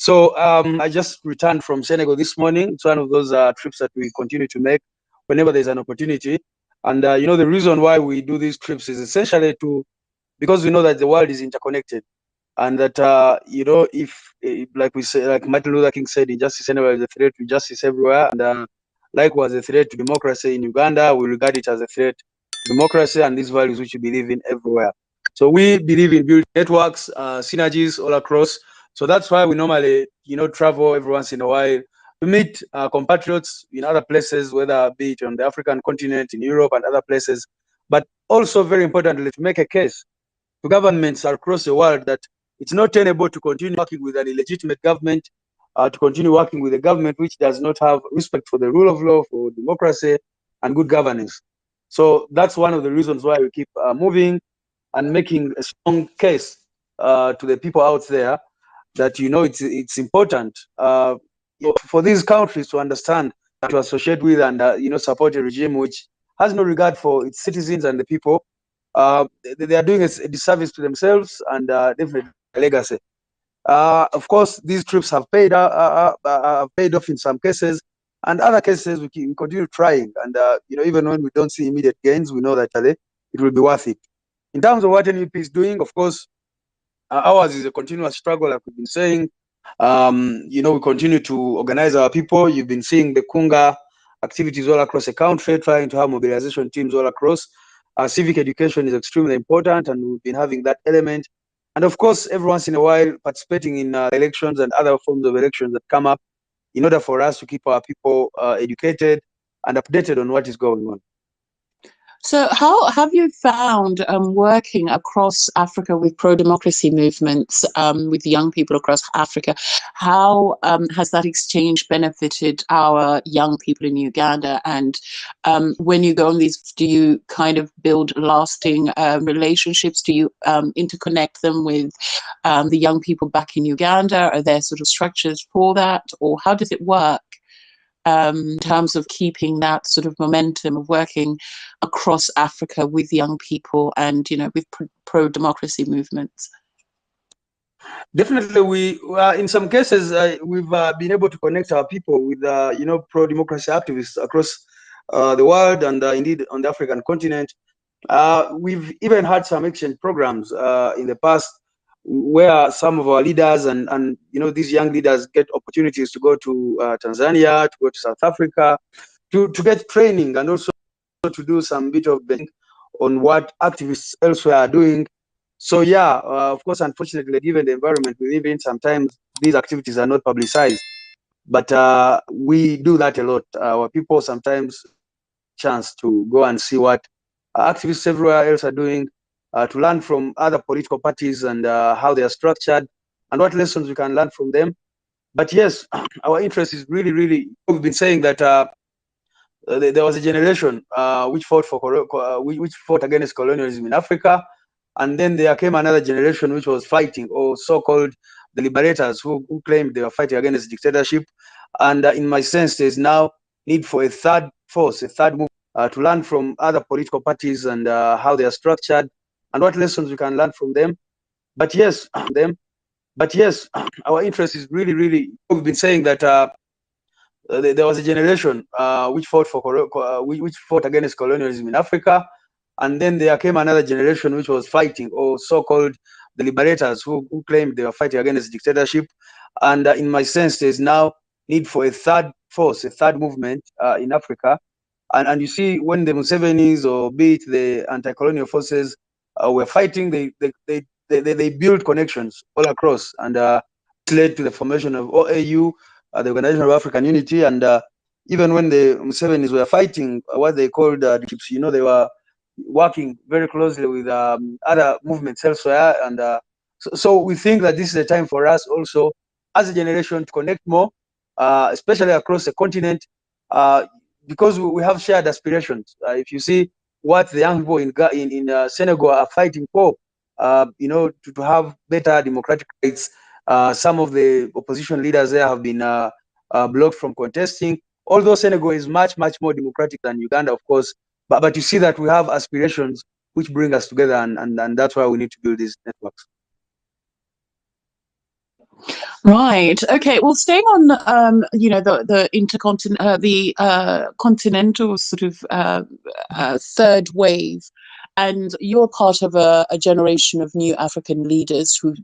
So I just returned from Senegal this morning. It's one of those trips that we continue to make whenever there's an opportunity. And you know, the reason why we do these trips is essentially because we know that the world is interconnected, and that you know, if like we say, like Martin Luther King said, injustice anywhere is a threat to justice everywhere, and likewise a threat to democracy in Uganda, we regard it as a threat to democracy and these values which we believe in everywhere. So we believe in building networks, synergies all across. So that's why we normally, you know, travel every once in a while to meet compatriots in other places, whether be it on the African continent, in Europe and other places. But also very importantly, to make a case to governments across the world that it's not tenable to continue working with an illegitimate government, to continue working with a government which does not have respect for the rule of law, for democracy, and good governance. So that's one of the reasons why we keep moving and making a strong case to the people out there that, you know, it's important for these countries to understand, to associate with and you know, support a regime which has no regard for its citizens and the people. They are doing a disservice to themselves and definitely legacy. Of course, these trips have paid off in some cases, and other cases we continue trying. And you know, even when we don't see immediate gains, we know that it will be worth it. In terms of what NUP is doing, of course, ours is a continuous struggle, like we've been saying. You know, we continue to organize our people. You've been seeing the Kunga activities all across the country, trying to have mobilization teams all across. Civic education is extremely important, and we've been having that element. And of course, every once in a while, participating in elections and other forms of elections that come up in order for us to keep our people educated and updated on what is going on. So how have you found working across Africa with pro-democracy movements, with young people across Africa? How has that exchange benefited our young people in Uganda? And when you go on these, do you kind of build lasting relationships? Do you interconnect them with the young people back in Uganda? Are there sort of structures for that? Or how does it work? In terms of keeping that sort of momentum of working across Africa with young people and, you know, with pro-democracy movements? Definitely, we in some cases we've been able to connect our people with you know, pro-democracy activists across the world and indeed on the African continent. We've even had some exchange programs in the past where some of our leaders and you know, these young leaders get opportunities to go to Tanzania, to go to South Africa, to get training and also to do some bit of betting on what activists elsewhere are doing. So yeah, of course, unfortunately, given the environment we live in, sometimes these activities are not publicized, but we do that a lot. Our people sometimes chance to go and see what activists everywhere else are doing, to learn from other political parties and how they are structured and what lessons we can learn from them. But yes, our interest is really, we've been saying that there was a generation which fought against colonialism in Africa, and then there came another generation which was fighting, or so-called the liberators, who claimed they were fighting against dictatorship. And in my sense, there's now need for a third force, a third move, to learn from other political parties and how they are structured and what lessons we can learn from them. But yes, our interest is really, we've been saying that there was a generation which fought against colonialism in Africa, and then there came another generation which was fighting, or so-called the liberators, who claimed they were fighting against dictatorship. And in my sense, there's now need for a third force, a third movement in Africa. And you see, when the Musevenis, or be it the anti-colonial forces, were fighting, they built connections all across, and it led to the formation of OAU, the Organization of African Unity. And even when the Musevenis were fighting what they called you know, they were working very closely with other movements elsewhere. And so we think that this is a time for us also as a generation to connect more, especially across the continent, because we have shared aspirations. If you see what the young people in Senegal are fighting for, you know, to have better democratic rights. Some of the opposition leaders there have been blocked from contesting, although Senegal is much more democratic than Uganda, of course. But you see that we have aspirations which bring us together, and that's why we need to build these networks. Right. Okay. Well, staying on, the continental sort of third wave, and you're part of a generation of new African leaders who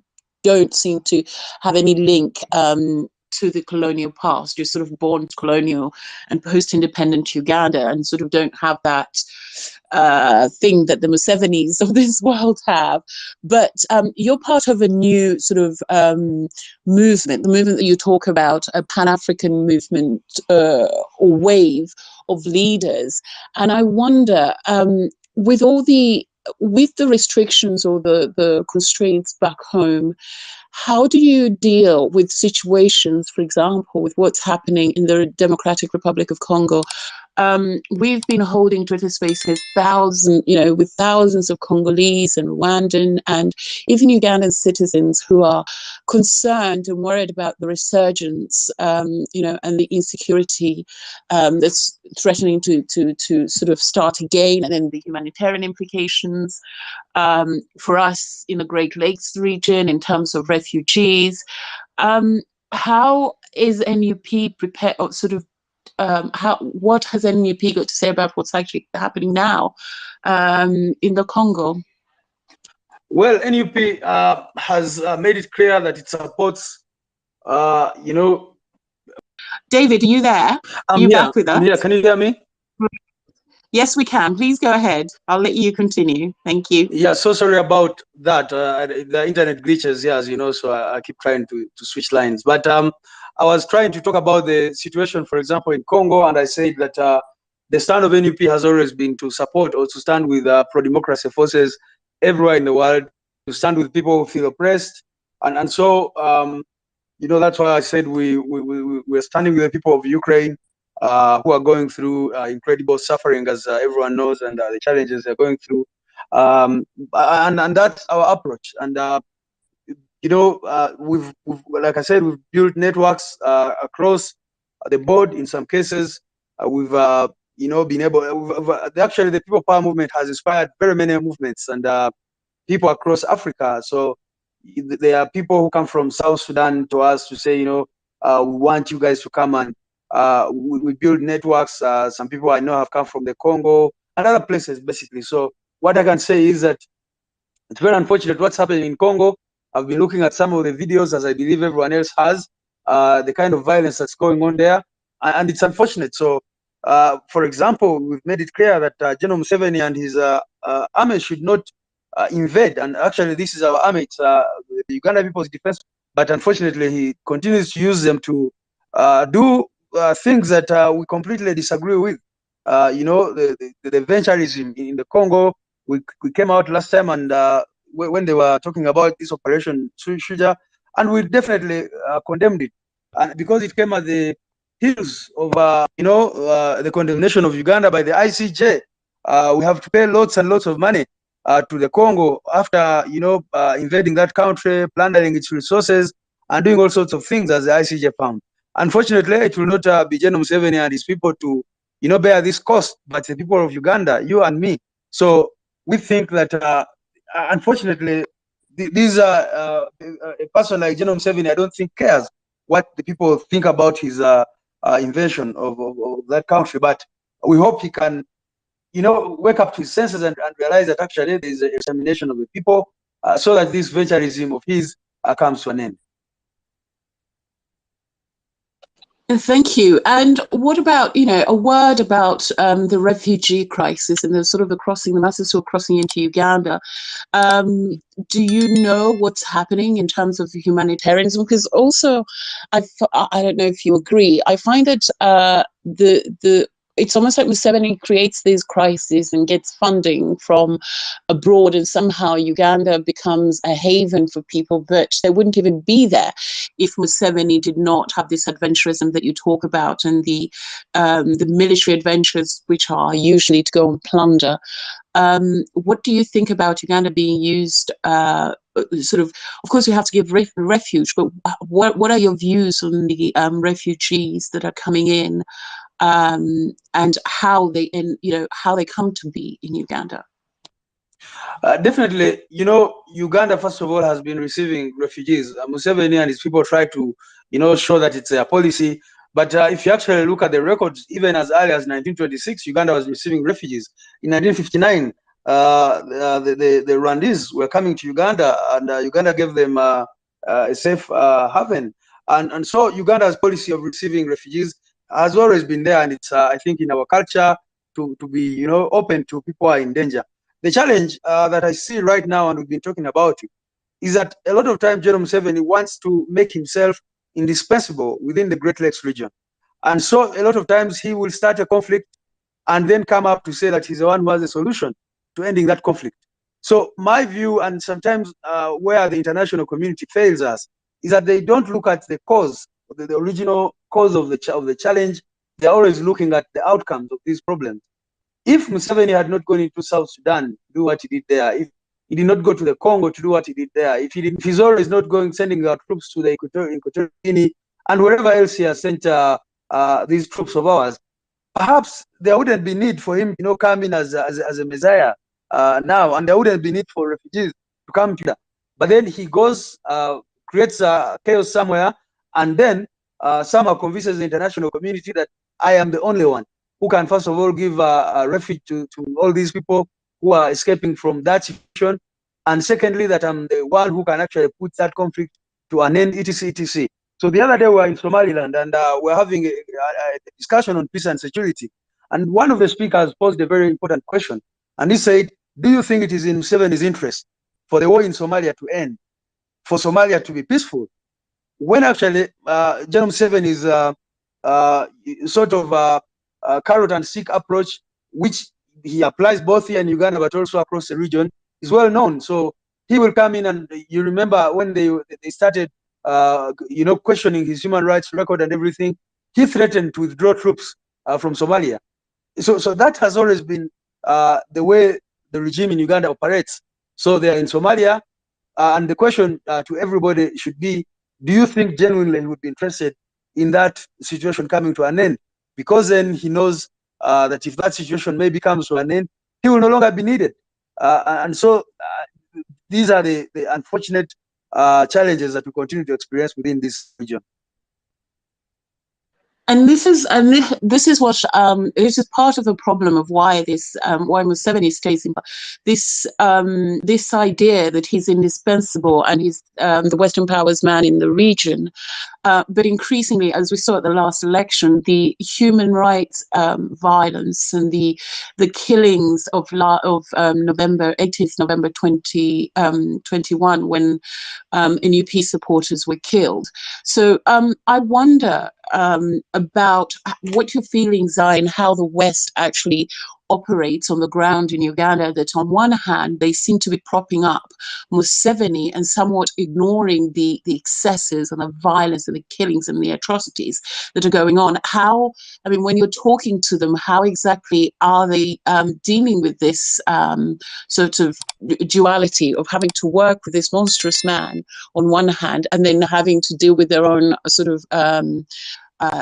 don't seem to have any link to the colonial past. You're sort of born colonial and post-independent Uganda, and sort of don't have that thing that the Musevenis of this world have. But you're part of a new sort of movement, the movement that you talk about, a Pan-African movement or wave of leaders. And I wonder, with all the restrictions or the constraints back home, how do you deal with situations, for example, with what's happening in the Democratic Republic of Congo? We've been holding Twitter spaces with thousands of Congolese and Rwandan and even Ugandan citizens who are concerned and worried about the resurgence, and the insecurity that's threatening to sort of start again, and then the humanitarian implications for us in the Great Lakes region in terms of refugees. How is NUP prepared, or sort of what has NUP got to say about what's actually happening now in the Congo? Well, NUP has made it clear that it supports, David, are you there? Are you back with us? I'm here. Can you hear me? Yes, we can. Please go ahead. I'll let you continue. Thank you. Yeah, so sorry about that. The internet glitches, yeah, as you know, so I keep trying to switch lines. But I was trying to talk about the situation, for example, in Congo, and I said that the stand of NUP has always been to support or to stand with pro-democracy forces everywhere in the world, to stand with people who feel oppressed. And so, that's why I said we're standing with the people of Ukraine, who are going through incredible suffering, as everyone knows, and the challenges they're going through. And that's our approach. And we've like I said, we've built networks across the board. In some cases, we've been able. Actually, the People Power movement has inspired very many movements and people across Africa. So there are people who come from South Sudan to us to say, we want you guys to come and we build networks. Some people I know have come from the Congo and other places, basically. So what I can say is that it's very unfortunate what's happening in Congo. I've been looking at some of the videos, as I believe everyone else has, the kind of violence that's going on there, and it's unfortunate. So, for example, we've made it clear that General Museveni and his army should not invade. And actually, this is our army, it's the Uganda People's Defense. But unfortunately, he continues to use them to do things that we completely disagree with. The adventurism in the Congo. We came out last time and when they were talking about this operation Shuja, and we definitely condemned it, and because it came at the heels of the condemnation of Uganda by the ICJ. We have to pay lots and lots of money to the Congo after invading that country, plundering its resources, and doing all sorts of things, as the ICJ found. Unfortunately, it will not be General Museveni and his people to bear this cost, but the people of Uganda, you and me. So we think that unfortunately, these are a person like General Museveni, I don't think cares what the people think about his invasion of that country. But we hope he can, wake up to his senses and realize that actually there is a extermination of the people, so that this venturism of his comes to an end. Thank you. And what about, a word about the refugee crisis and the sort of the masses who are crossing into Uganda? Do you know what's happening in terms of humanitarianism? Because also, I don't know if you agree, I find that it's almost like Museveni creates these crises and gets funding from abroad, and somehow Uganda becomes a haven for people, but they wouldn't even be there if Museveni did not have this adventurism that you talk about, and the military adventures, which are usually to go and plunder. What do you think about Uganda being used, of course, we have to give refuge, but what are your views on the refugees that are coming in, and how they come to be in Uganda? Definitely, you know, Uganda, first of all, has been receiving refugees. Museveni and his people try to, you know, show that it's a policy. But if you actually look at the records, even as early as 1926, Uganda was receiving refugees. In 1959, the Rwandese were coming to Uganda, and Uganda gave them a safe haven. And so Uganda's policy of receiving refugees has always been there, and it's, I think, in our culture to be, you know, open to people who are in danger. The challenge that I see right now, and we've been talking about it, is that a lot of times General Museveni wants to make himself indispensable within the Great Lakes region. And so a lot of times he will start a conflict and then come up to say that he's the one who has a solution to ending that conflict. So my view, and sometimes where the international community fails us, is that they don't look at the cause, the original cause of the challenge. They're always looking at the outcomes of these problems. If Museveni had not gone into South Sudan to do what he did there, if he did not go to the Congo to do what he did there, if he's always not going, sending out troops to the Equatorial Guinea and wherever else he has sent these troops of ours, perhaps there wouldn't be need for him, you know, come in as a messiah now, and there wouldn't be need for refugees to come to that. But then he goes, creates chaos somewhere, and then somehow convinces the international community that I am the only one who can, first of all, give a refuge to all these people who are escaping from that situation, and secondly, that I'm the one who can actually put that conflict to an end, etc., etc. So the other day we were in Somaliland, and we're having a discussion on peace and security. And one of the speakers posed a very important question, and he said, do you think it is in Museveni's interest for the war in Somalia to end, for Somalia to be peaceful, when actually General Museveni's sort of carrot and stick approach, which he applies both here in Uganda but also across the region, is well known. So he will come in, and you remember when they started, you know, questioning his human rights record and everything, he threatened to withdraw troops from Somalia. So that has always been the way the regime in Uganda operates. So they are in Somalia, and the question to everybody should be, do you think genuinely he would be interested in that situation coming to an end? Because then he knows that if that situation maybe comes to an end, he will no longer be needed. And so these are the unfortunate challenges that we continue to experience within this region. And this is what this is part of the problem of why why Museveni stays in this idea that he's indispensable and he's the Western powers man in the region. But increasingly, as we saw at the last election, the human rights violence and the killings of November 18th November 2021 when NUP supporters were killed. So I wonder about what your feelings are and how the West actually operates on the ground in Uganda, that on one hand they seem to be propping up Museveni and somewhat ignoring the excesses and the violence and the killings and the atrocities that are going on. How, I mean, when you're talking to them, how exactly are they dealing with this sort of duality of having to work with this monstrous man on one hand and then having to deal with their own sort of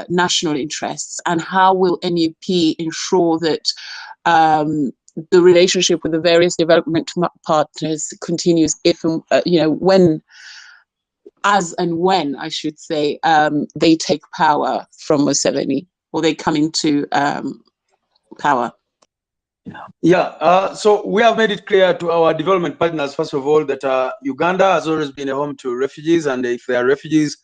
national interests? And how will NUP ensure that the relationship with the various development partners continues if, you know, when, as and when, I should say, they take power from Museveni or they come into power? Yeah, so we have made it clear to our development partners, first of all, that Uganda has always been a home to refugees, and if they are refugees,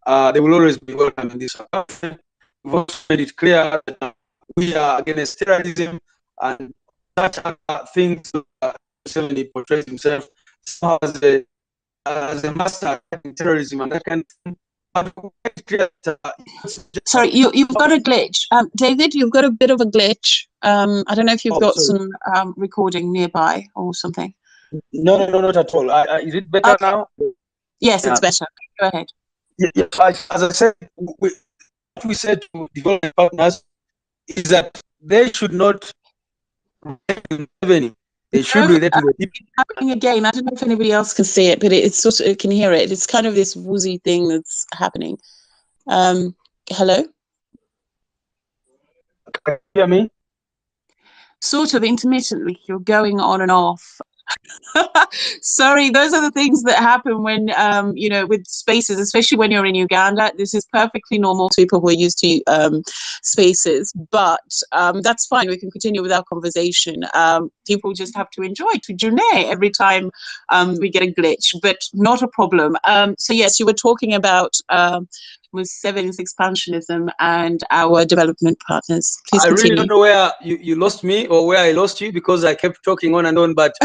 they will always be welcome in this country. We've also made it clear that we are against terrorism and such other things. Museveni portrays himself somehow as a master in terrorism and that kind of thing. Sorry, you've got a glitch. David, you've got a bit of a glitch. I don't know if you've got some recording nearby or something. No, not at all. Is it better now? Yes, it's better. Go ahead. Yeah, as I said, what we said to development partners is that they should not relate to revenue. They should relate to the people. Happening again. I don't know if anybody else can see it, but it's sort of, can hear it. It's kind of this woozy thing that's happening. Hello? Can you hear me? Sort of intermittently. You're going on and off. Sorry, those are the things that happen when, you know, with spaces, especially when you're in Uganda. This is perfectly normal to people who are used to spaces, but that's fine. We can continue with our conversation. People just have to enjoy to journey every time we get a glitch, but not a problem. So yes, you were talking about Museveni's expansionism and our development partners. Please I continue. really don't know where you lost me or where I lost you, because I kept talking on and on, but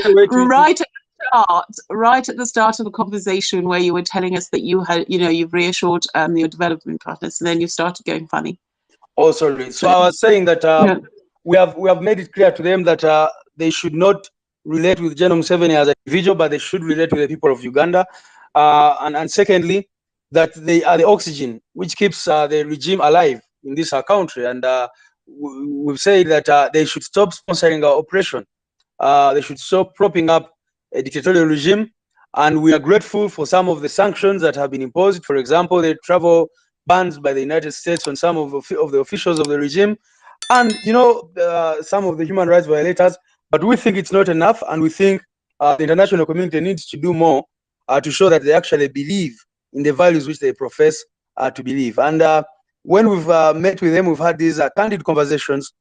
anyway, right at the start of the conversation where you were telling us that you had, you know, you've reassured your development partners, and then you started going funny. Oh, sorry. So I was saying that Yeah. we have made it clear to them that they should not relate with General Museveni as an individual, but they should relate with the people of Uganda. And secondly, that they are the oxygen which keeps the regime alive in this country. And we've said that they should stop sponsoring our operation. They should stop propping up a dictatorial regime. And we are grateful for some of the sanctions that have been imposed. For example, the travel bans by the United States on some of the officials of the regime, and you know, some of the human rights violators. But we think it's not enough, and we think the international community needs to do more to show that they actually believe in the values which they profess to believe. And when we've met with them, we've had these candid conversations.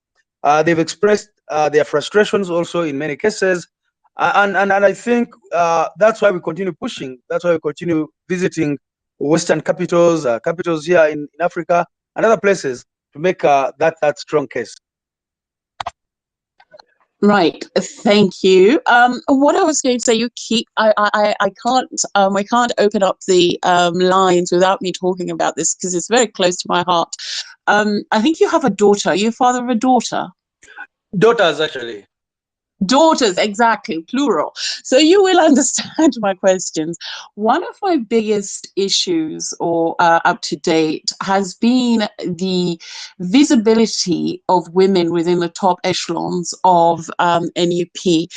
They've expressed their frustrations also in many cases. And I think that's why we continue pushing. That's why we continue visiting Western capitals, capitals here in Africa and other places to make that strong case. Right, thank you. What I was going to say, you keep. I can't open up the lines without me talking about this because it's very close to my heart. I think you have a daughter. Are you a father of a daughter? Daughters, actually. Daughters, exactly, plural. So you will understand my questions. One of my biggest issues, or up to date, has been the visibility of women within the top echelons of NUP.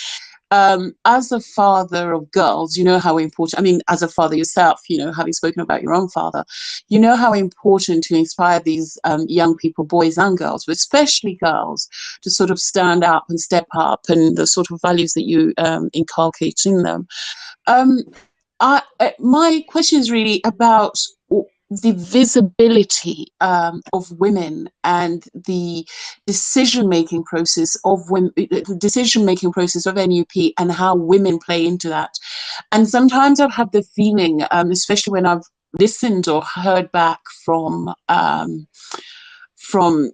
As a father of girls, you know how important, I mean, as a father yourself, you know, having spoken about your own father, you know how important to inspire these young people, boys and girls, but especially girls, to sort of stand up and step up, and the sort of values that you inculcate in them. My question is really about the visibility of women and the decision-making process of women, the decision-making process of NUP, and how women play into that. And sometimes I've had the feeling, especially when I've listened or heard back from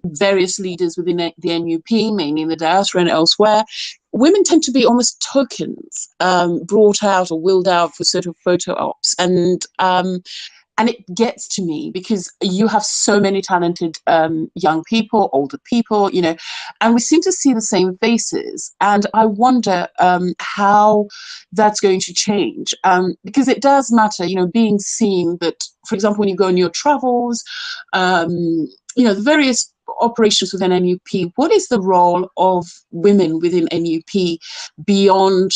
various leaders within the NUP, mainly in the diaspora and elsewhere, women tend to be almost tokens, brought out or willed out for sort of photo ops. And it gets to me because you have so many talented young people, older people, you know, and we seem to see the same faces. And I wonder how that's going to change, because it does matter, you know, being seen that, for example, when you go on your travels, you know, the various operations within NUP, what is the role of women within NUP beyond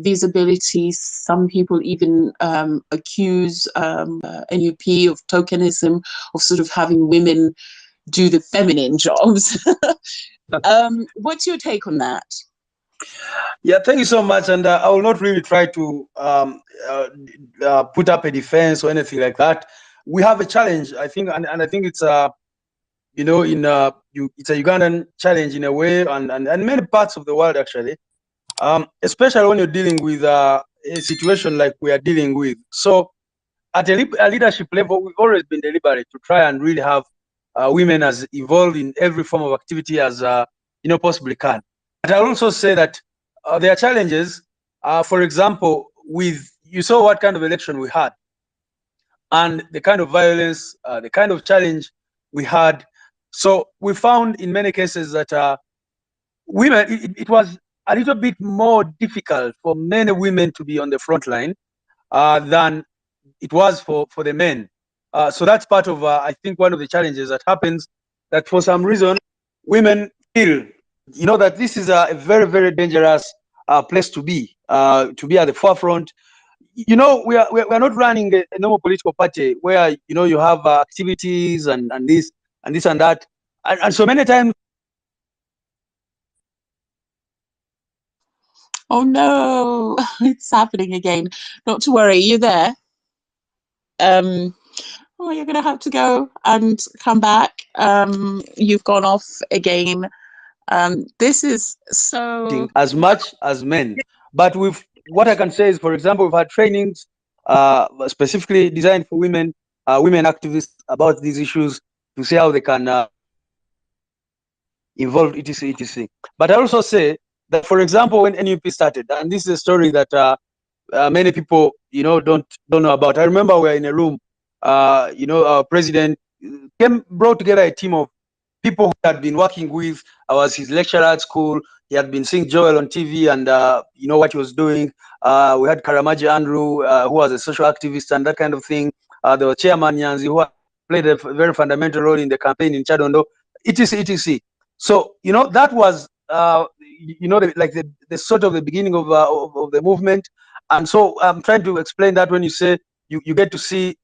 visibility? Some people even accuse NUP of tokenism, of sort of having women do the feminine jobs. What's your take on that? Yeah, thank you so much. And I will not really try to put up a defense or anything like that. We have a challenge, I think, and I think it's you know, it's a Ugandan challenge in a way, and many parts of the world actually, especially when you're dealing with a situation like we are dealing with. So at a leadership level, we've always been deliberate to try and really have women as involved in every form of activity as you know, possibly can. But I'll also say that there are challenges. For example, you saw what kind of election we had, and the kind of violence, the kind of challenge we had. So we found in many cases that women, it was a little bit more difficult for many women to be on the front line than it was for the men. So that's part of, I think, one of the challenges that happens, that for some reason, women feel, you know, that this is a very, very dangerous place to be at the forefront. You know, we're not running a normal political party where, you know, you have activities and this and that. And so many times. Oh no, it's happening again. Not to worry, you there? Oh, you're gonna have to go and come back. You've gone off again. This is so as much as men. But what I can say is, for example, we've had trainings specifically designed for women, women activists about these issues to see how they can involve etc. etc. But I also say that, for example, when NUP started, and this is a story that many people don't know about. I remember we were in a room, our president brought together a team of people who had been working with. I was his lecturer at school. He had been seeing Joel on TV and what he was doing. We had Karamaji Andrew, who was a social activist and that kind of thing. There was Chairman Nyanzi, who played a very fundamental role in the campaign in Chadondo, etc. etc. So that was the sort of the beginning of the movement. And so I'm trying to explain that when you say you get to see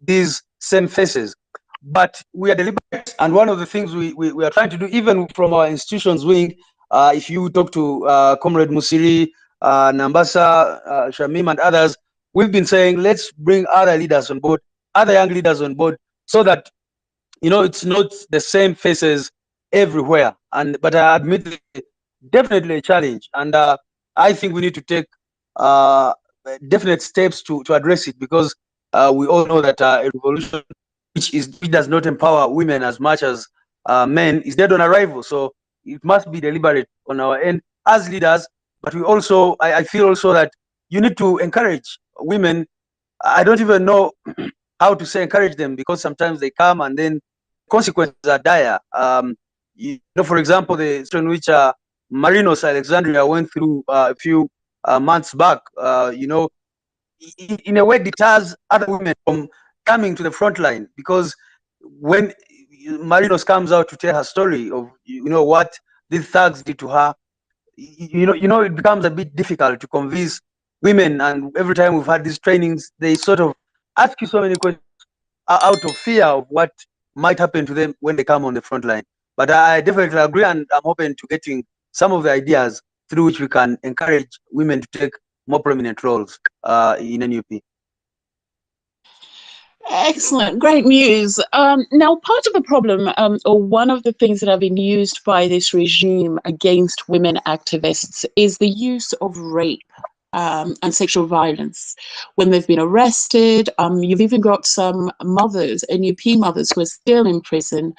these same faces, but we are deliberate. And one of the things we are trying to do, even from our institutions wing, if you talk to Comrade Musiri, Nambasa, Shamim, and others, we've been saying let's bring other leaders on board, other young leaders on board, so that it's not the same faces everywhere. But I admit, definitely a challenge, and I think we need to take definite steps to address it, because we all know that a revolution which does not empower women as much as men is dead on arrival. So it must be deliberate on our end as leaders. But we also, I feel also that you need to encourage women. I don't even know how to say encourage them, because sometimes they come and then consequences are dire. For example, the situation which Marinos Alexandria went through a few months back, in a way deters other women from coming to the front line, because when Marinos comes out to tell her story of what these thugs did to her, it becomes a bit difficult to convince women. And every time we've had these trainings, they sort of ask you so many questions out of fear of what might happen to them when they come on the front line. But I definitely agree, and I'm open to getting some of the ideas through which we can encourage women to take more prominent roles in NUP. excellent, great news. Now, part of the problem, or one of the things that have been used by this regime against women activists, is the use of rape and sexual violence when they've been arrested. You've even got some mothers, NUP mothers, who are still in prison.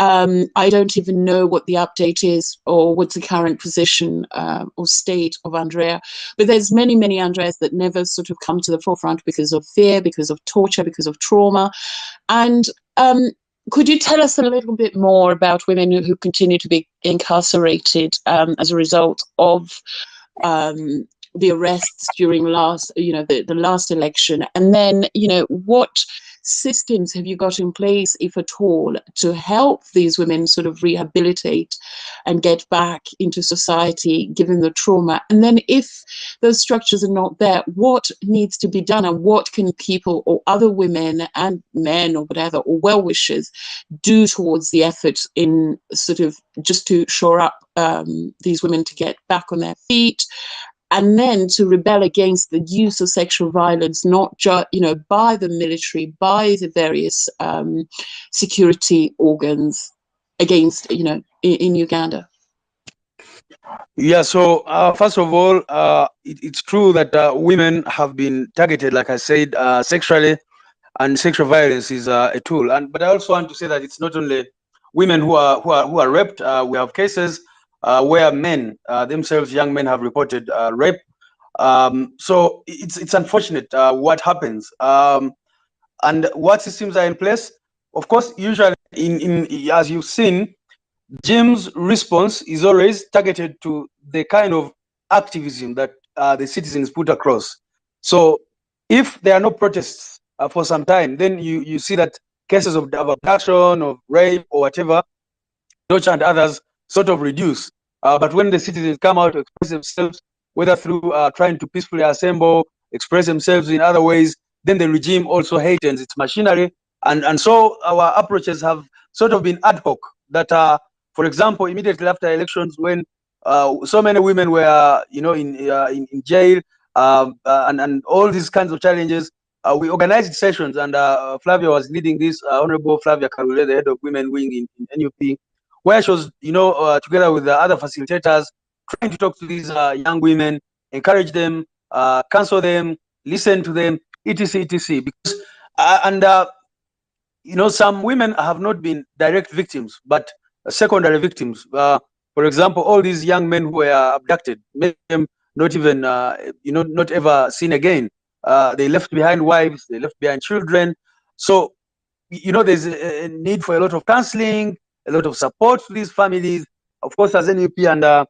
I don't even know what the update is or what's the current position or state of Andrea, but there's many, many Andreas that never sort of come to the forefront because of fear, because of torture, because of trauma. And could you tell us a little bit more about women who continue to be incarcerated as a result of the arrests during the last election? And then, what systems have you got in place, if at all, to help these women sort of rehabilitate and get back into society, given the trauma? And then if those structures are not there, what needs to be done, and what can people or other women and men or whatever, or well-wishers, do towards the effort in sort of just to shore up these women to get back on their feet, and then to rebel against the use of sexual violence, not just, by the military, by the various security organs against, in Uganda? Yeah, so first of all, it's true that women have been targeted, like I said, sexually, and sexual violence is a tool. But I also want to say that it's not only women who are raped. We have cases where men themselves, young men, have reported rape. So it's unfortunate what happens. And what systems are in place? Of course, usually, as you've seen, Jim's response is always targeted to the kind of activism that the citizens put across. So if there are no protests for some time, then you see that cases of abduction, of rape, or whatever, torture and others, sort of reduce. But when the citizens come out to express themselves, whether through trying to peacefully assemble, express themselves in other ways, then the regime also hastens its machinery. And so our approaches have sort of been ad hoc, that for example, immediately after elections, when so many women were, you know, in jail, and all these kinds of challenges. We organized sessions, and Flavia was leading this, Honorable Flavia Karule, the head of Women Wing in NUP, where she was, you know, together with the other facilitators, trying to talk to these young women, encourage them, counsel them, listen to them, etc., etc. Because you know, some women have not been direct victims, but secondary victims. For example, all these young men who were abducted, many of them not even, you know, not ever seen again. They left behind wives, they left behind children. So, you know, there's a need for a lot of counseling, a lot of support to these families. Of course, as NUP, and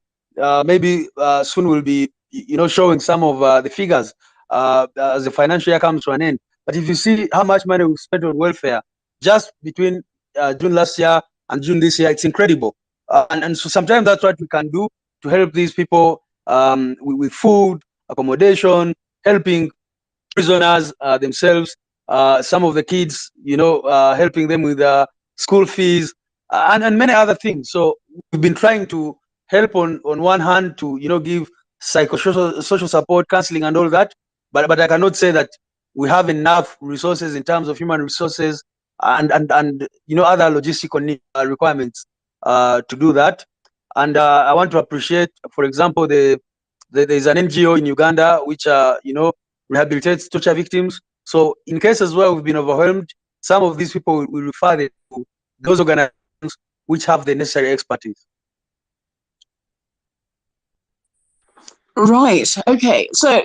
maybe soon we'll be, you know, showing some of the figures as the financial year comes to an end. But if you see how much money we've spent on welfare just between June last year and June this year, it's incredible. And so sometimes that's what we can do to help these people with food, accommodation, helping prisoners themselves, some of the kids, you know, helping them with school fees, and many other things. So we've been trying to help on one hand to, you know, give psychosocial social support, counseling, and all that. But I cannot say that we have enough resources in terms of human resources and you know, other logistical requirements to do that. And I want to appreciate, for example, there's an NGO in Uganda which you know, rehabilitates torture victims. So in cases where we've been overwhelmed, some of these people will refer them to those organizations which have the necessary expertise. Right. Okay. So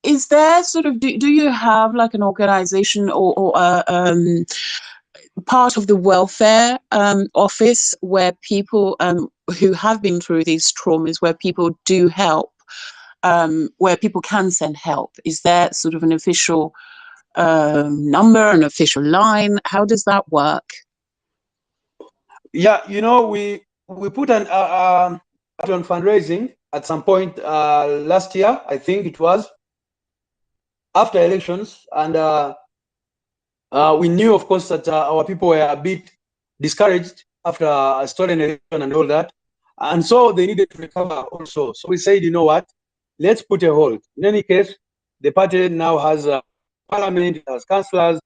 is there sort of, do you have like an organization or part of the welfare office where people who have been through these traumas, where people do help, where people can send help? Is there sort of an official number, an official line? How does that work? Yeah, you know, we put an on fundraising at some point last year, I think it was after elections, and we knew, of course, that our people were a bit discouraged after a stolen election and all that, and so they needed to recover also. So we said, you know what, let's put a hold. In any case, the party now has parliament, it has councillors,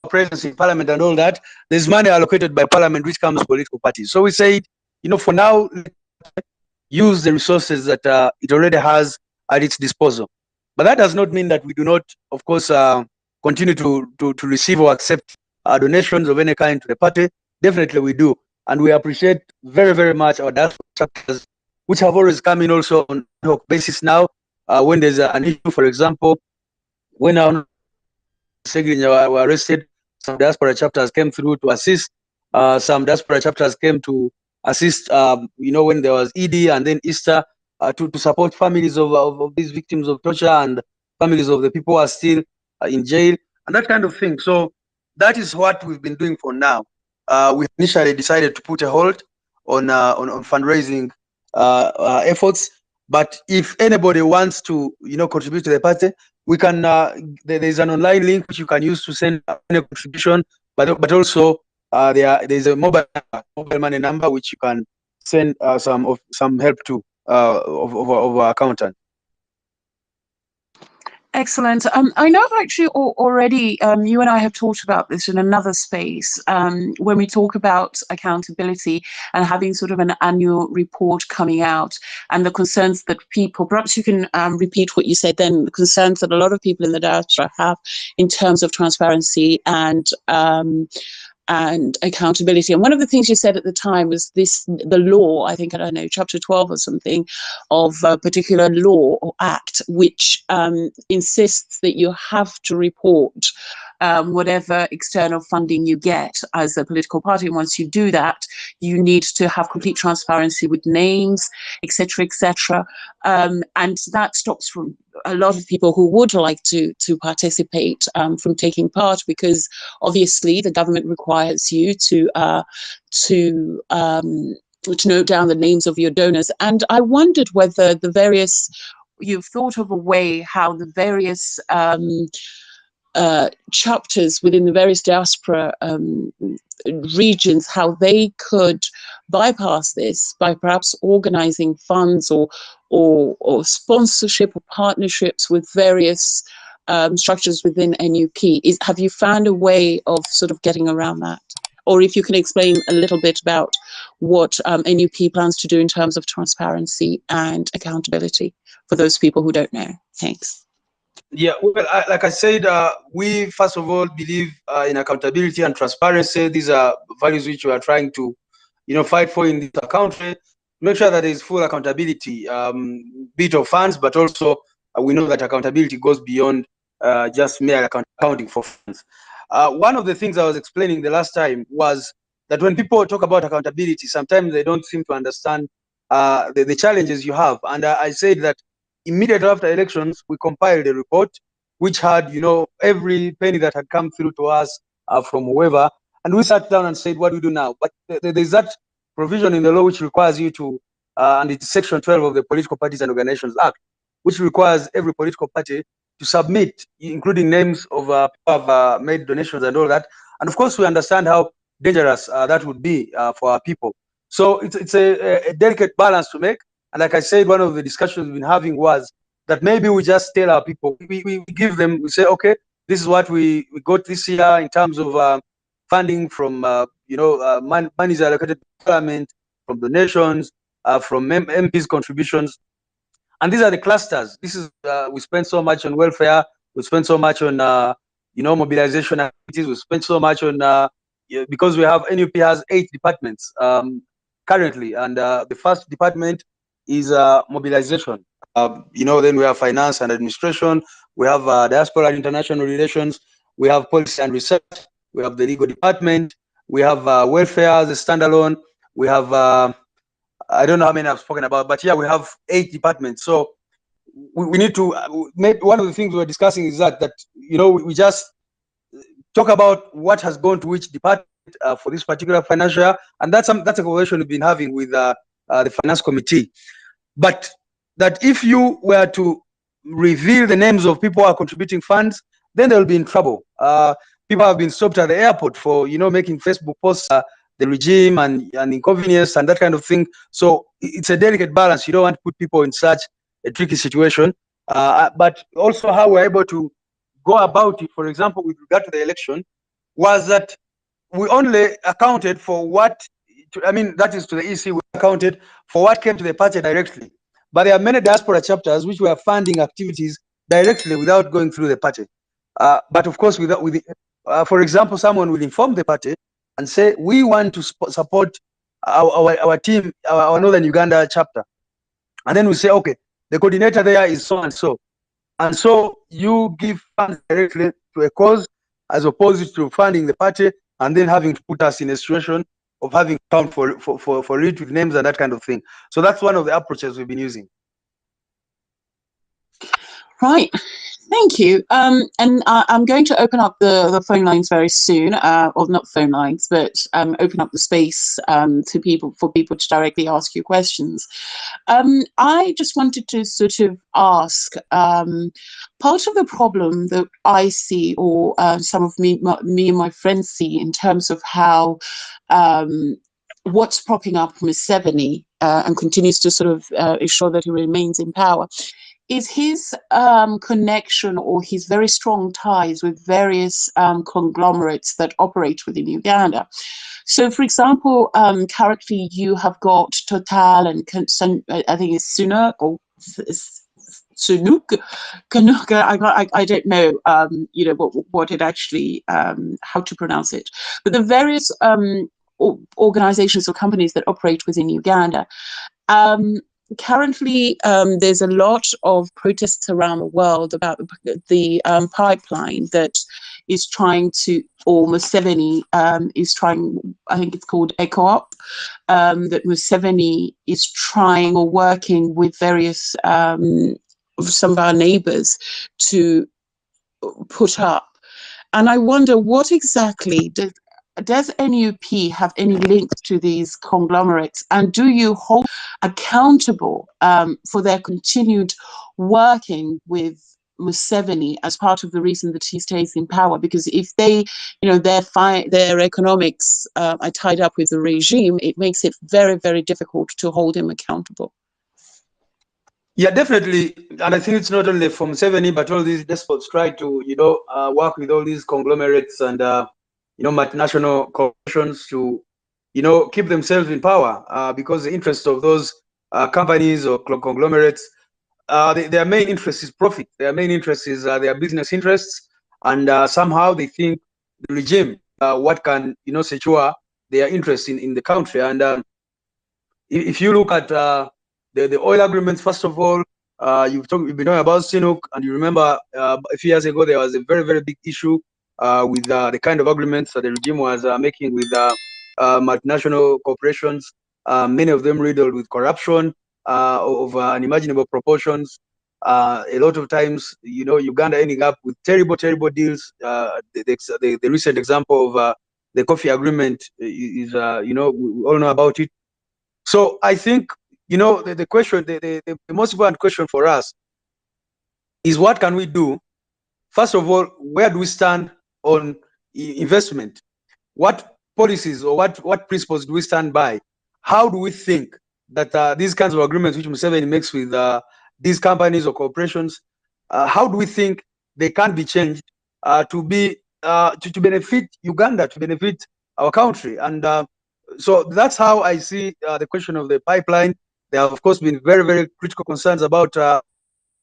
presence in parliament and all that. There's money allocated by parliament which comes to political parties. So we said, you know, for now, use the resources that it already has at its disposal. But that does not mean that we do not, of course, continue to receive or accept donations of any kind to the party. Definitely we do. And we appreciate very, very much our diaspora chapters, which have always come in also on ad hoc basis now. When there's an issue, for example, when our Secretary were arrested, some diaspora chapters came through to assist. Some diaspora chapters came to assist, you know, when there was Eid and then Easter, to support families of these victims of torture and families of the people who are still in jail and that kind of thing. So that is what we've been doing for now. We initially decided to put a hold on fundraising efforts, but if anybody wants to, you know, contribute to the party, we can. There's an online link which you can use to send any contribution, but also there's a mobile money number which you can send some help to of our accountant. Excellent. I know actually already you and I have talked about this in another space when we talk about accountability and having sort of an annual report coming out and the concerns that people, perhaps you can repeat what you said then, the concerns that a lot of people in the diaspora have in terms of transparency and accountability. And one of the things you said at the time was the law, I think, I don't know, chapter 12 or something of a particular law or act, which insists that you have to report whatever external funding you get as a political party. And once you do that, you need to have complete transparency with names, etc., etc. And that stops from a lot of people who would like to participate from taking part, because obviously the government requires you to note down the names of your donors. And I wondered whether you've thought of a way how the various chapters within the various diaspora regions, how they could bypass this by perhaps organizing funds or sponsorship or partnerships with various structures within NUP. Have you found a way of sort of getting around that? Or if you can explain a little bit about what NUP plans to do in terms of transparency and accountability for those people who don't know. Thanks. Yeah, well, like I said, we first of all believe in accountability and transparency. These are values which we are trying to, fight for in this country. Make sure that there is full accountability, bit of funds, but also we know that accountability goes beyond just mere accounting for funds. One of the things I was explaining the last time was that when people talk about accountability, sometimes they don't seem to understand the challenges you have. And I said that immediately after elections, we compiled a report which had, every penny that had come through to us from whoever, and we sat down and said, what do we do now? But there's that provision in the law which requires you to, and it's Section 12 of the Political Parties and Organizations Act, which requires every political party to submit, including names of people who have made donations and all that. And of course, we understand how dangerous that would be for our people. So it's a delicate balance to make. And like I said, one of the discussions we've been having was that maybe we just tell our people, we give them, we say, okay, this is what we got this year in terms of funding from, monies allocated to Parliament, from donations, from MPs' contributions. And these are the clusters. This is, we spend so much on welfare, we spend so much on, mobilization activities, we spend so much on, because we have, NUP has 8 departments currently, and the first department is mobilization. Then we have finance and administration, we have diaspora and international relations, we have policy and research, we have the legal department, we have welfare as a standalone, we have, I don't know how many I've spoken about, but yeah, we have 8 departments. So we need to, maybe one of the things we're discussing is that we just talk about what has gone to which department for this particular financial year, and that's a conversation we've been having with the finance committee. But that if you were to reveal the names of people who are contributing funds, then they'll be in trouble. People have been stopped at the airport for making Facebook posts, the regime and inconvenience and that kind of thing. So it's a delicate balance. You don't want to put people in such a tricky situation. But also how we're able to go about it, for example, with regard to the election, was that we only accounted for what, that is to the EC, we accounted for what came to the party directly. But there are many diaspora chapters which were funding activities directly without going through the party. But of course, for example, someone will inform the party and say, we want to support our team, our Northern Uganda chapter. And then we say, okay, the coordinator there is so and so. And so you give funds directly to a cause as opposed to funding the party and then having to put us in a situation of having to count for it with names and that kind of thing. So that's one of the approaches we've been using. Right. Thank you. And I'm going to open up the phone lines very soon, or not phone lines, but open up the space for people to directly ask you questions. I just wanted to sort of ask, part of the problem that I see, or some of me and my friends see, in terms of how what's propping up Museveni and continues to sort of ensure that he remains in power, is his connection or his very strong ties with various conglomerates that operate within Uganda. So, for example, currently you have got Total and I think it's Sunuk or Sunuk, I don't know, what it actually, how to pronounce it, but the various organizations or companies that operate within Uganda. Currently, there's a lot of protests around the world about the pipeline that is trying to, or Museveni is trying, I think it's called ECOOP, that Museveni is trying or working with various, some of our neighbors to put up. And I wonder, what exactly does NUP have any links to these conglomerates, and do you hold accountable for their continued working with Museveni as part of the reason that he stays in power? Because if they, their economics are tied up with the regime, it makes it very, very difficult to hold him accountable. Yeah, definitely. And I think it's not only from Museveni, but all these despots try to, work with all these conglomerates and, multinational corporations to, keep themselves in power, because the interest of those companies or conglomerates, their main interest is profit. Their main interest is their business interests. And somehow they think the regime, what can, secure their interest in the country. And if you look at the oil agreements, first of all, you've been talking about Sinuk, and you remember a few years ago there was a very, very big issue with the kind of agreements that the regime was making with multinational corporations, many of them riddled with corruption of unimaginable proportions. A lot of times, Uganda ending up with terrible, terrible deals. The recent example of the coffee agreement is, we all know about it. So I think, the question, the most important question for us is what can we do? First of all, where do we stand on investment? What policies or what principles do we stand by? How do we think that these kinds of agreements which Museveni makes with these companies or corporations, how do we think they can be changed to benefit Uganda, to benefit our country? And so that's how I see the question of the pipeline. There have, of course, been very, very critical concerns about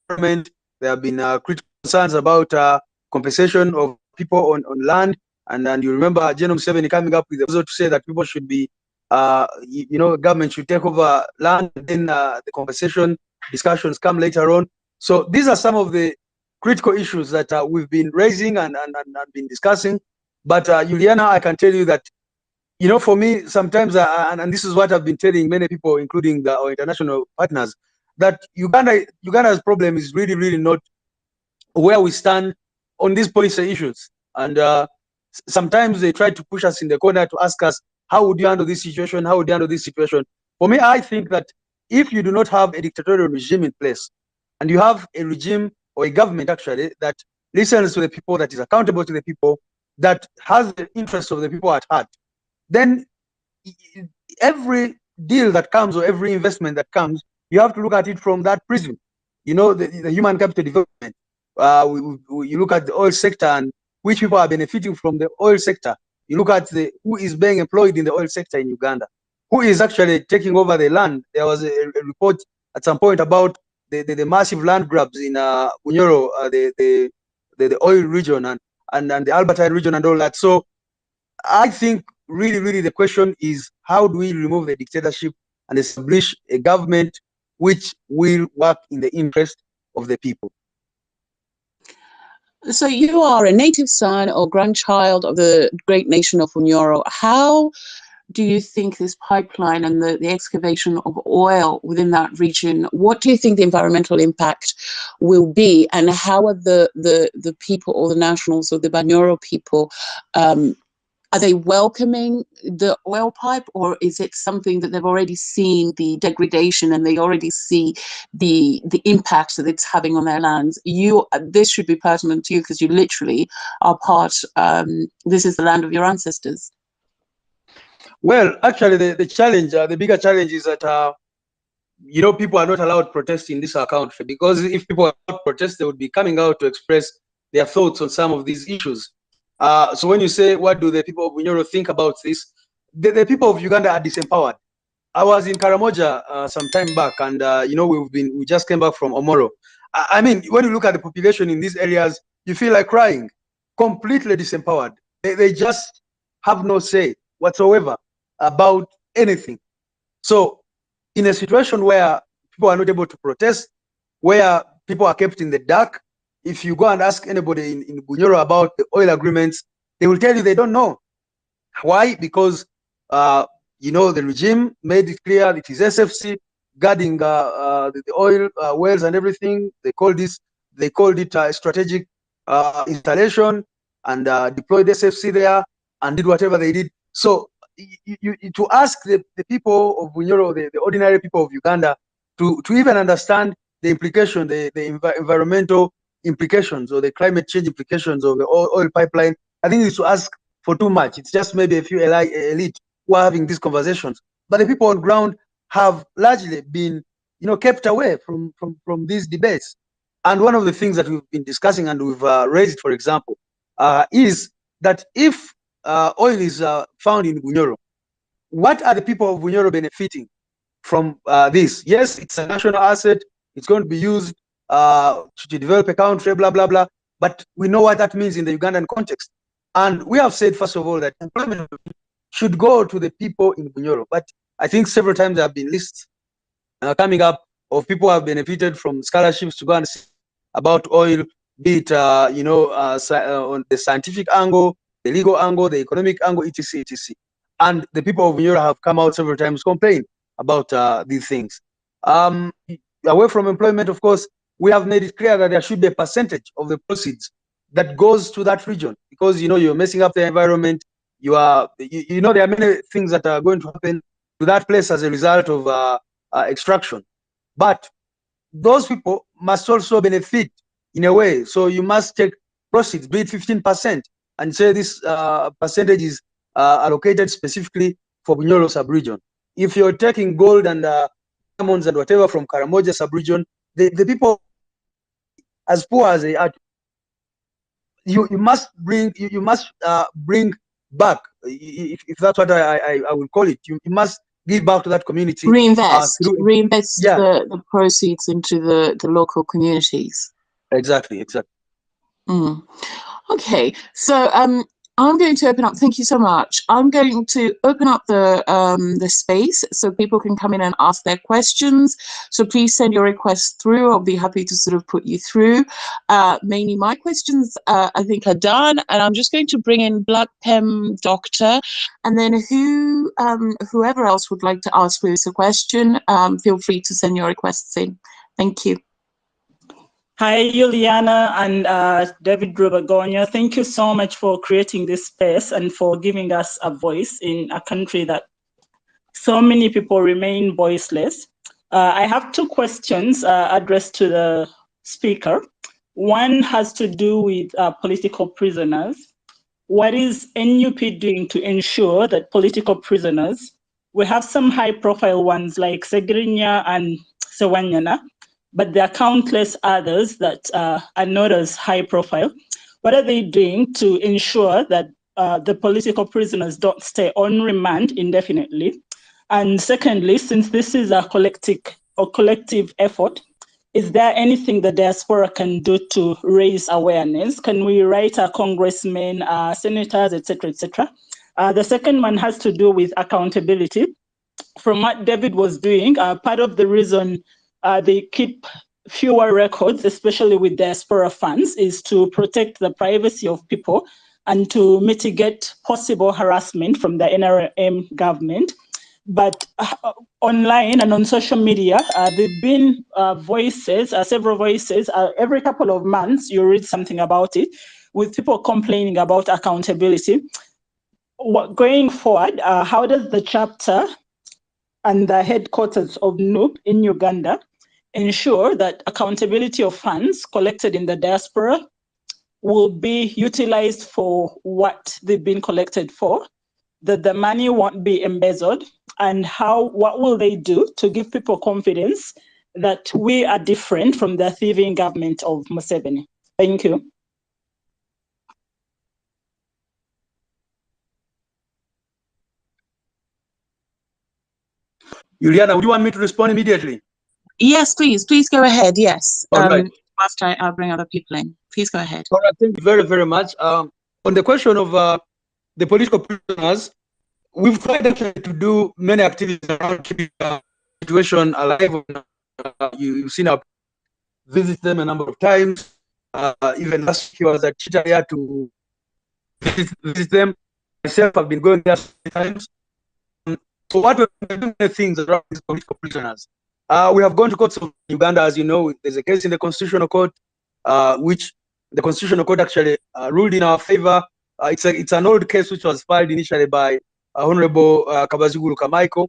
environment. There have been critical concerns about compensation of people on land. And you remember General Museveni coming up with a proposal to say that people should be, government should take over land, and then the compensation discussions come later on. So these are some of the critical issues that we've been raising and been discussing. But Juliana, I can tell you that, for me, sometimes, and this is what I've been telling many people, including our international partners, that Uganda's problem is really, really not where we stand on these policy issues. And sometimes they try to push us in the corner to ask us, how would you handle this situation? How would you handle this situation? For me, I think that if you do not have a dictatorial regime in place, and you have a regime or a government actually that listens to the people, that is accountable to the people, that has the interests of the people at heart, then every deal that comes or every investment that comes, you have to look at it from that prism. The human capital development. You look at the oil sector and which people are benefiting from the oil sector. You look at who is being employed in the oil sector in Uganda, who is actually taking over the land. There was a report at some point about the massive land grabs in Bunyoro, the oil region and the Albertine region and all that. So I think really, really the question is, how do we remove the dictatorship and establish a government which will work in the interest of the people? So you are a native son or grandchild of the great nation of Bunyoro. How do you think this pipeline and the excavation of oil within that region, what do you think the environmental impact will be? And how are the people or the nationals or the Bunyoro people, are they welcoming the oil pipe, or is it something that they've already seen the degradation and they already see the impact that it's having on their lands? This should be pertinent to you because you literally are part, this is the land of your ancestors. Well, actually, the challenge, the bigger challenge is that, people are not allowed to protest in this country, because if people are allowed to protest, they would be coming out to express their thoughts on some of these issues. So when you say, what do the people of Bunyoro think about this? The people of Uganda are disempowered. I was in Karamoja some time back, and we just came back from Omoro. I mean, when you look at the population in these areas, you feel like crying. Completely disempowered. They just have no say whatsoever about anything. So in a situation where people are not able to protest, where people are kept in the dark, if you go and ask anybody in Bunyoro about the oil agreements, they will tell you they don't know. Why? Because the regime made it clear it is SFC guarding the oil wells and everything. They called it a strategic installation, and deployed SFC there and did whatever they did. So to ask the people of Bunyoro, the ordinary people of Uganda, to even understand the implication, the environmental, implications or the climate change implications of the oil pipeline, I think it's to ask for too much. It's just maybe a few elite who are having these conversations, but the people on ground have largely been, kept away from these debates. And one of the things that we've been discussing and we've raised, for example, is that if oil is found in Bunyoro, what are the people of Bunyoro benefiting from this? Yes, it's a national asset. It's going to be used to develop a country, blah, blah, blah. But we know what that means in the Ugandan context. And we have said, first of all, that employment should go to the people in Bunyoro. But I think several times there have been lists coming up of people who have benefited from scholarships to go and see about oil, be it, on the scientific angle, the legal angle, the economic angle, etc., etc. And the people of Bunyoro have come out several times complain about these things. Away from employment, of course, we have made it clear that there should be a percentage of the proceeds that goes to that region, because you're messing up the environment. There are many things that are going to happen to that place as a result of extraction. But those people must also benefit in a way. So you must take proceeds, be it 15%, and say this percentage is allocated specifically for Bunyoro sub-region. If you're taking gold and diamonds and whatever from Karamoja sub-region, the people as poor as they are, you must bring back, if that's what I will call it. You must give back to that community. Reinvest the proceeds into the local communities. Exactly. Okay, so I'm going to open up. Thank you so much. I'm going to open up the space so people can come in and ask their questions. So please send your requests through. I'll be happy to sort of put you through. Mainly my questions, I think, are done, and I'm just going to bring in Blood Pem Doctor, and then whoever else would like to ask Lewis a question, feel free to send your requests in. Thank you. Hi, Juliana and David Rubagonyo. Thank you so much for creating this space and for giving us a voice in a country that so many people remain voiceless. I have two questions addressed to the speaker. One has to do with political prisoners. What is NUP doing to ensure that political prisoners, we have some high-profile ones like Segrinya and Sewanyana, but there are countless others that are not as high profile. What are they doing to ensure that the political prisoners don't stay on remand indefinitely? And secondly, since this is a collective effort, is there anything the diaspora can do to raise awareness? Can we write our congressmen, senators, etc., etc.? The second one has to do with accountability. From what David was doing, part of the reason they keep fewer records, especially with diaspora funds, is to protect the privacy of people and to mitigate possible harassment from the NRM government. But online and on social media, there have been voices, several voices, every couple of months you read something about it, with people complaining about accountability. Going forward, how does the chapter and the headquarters of NUP in Uganda ensure that accountability of funds collected in the diaspora will be utilized for what they've been collected for, that the money won't be embezzled, and what will they do to give people confidence that we are different from the thieving government of Museveni? Thank you. Juliana, would you want me to respond immediately? Yes, please. Please go ahead. Yes. All right. After I bring other people in. Please go ahead. All right. Thank you very, very much. On the question of the political prisoners, we've tried actually to do many activities around keeping the situation alive. You've seen our visit them a number of times. Even last year I was at Chitaria to visit them. Myself, I've been going there many times. So what we're doing things around these political prisoners. We have gone to courts of Uganda, as you know. There's a case in the Constitutional Court, which the Constitutional Court actually ruled in our favor. It's an old case which was filed initially by Honorable Kabazigulu Kamaiko.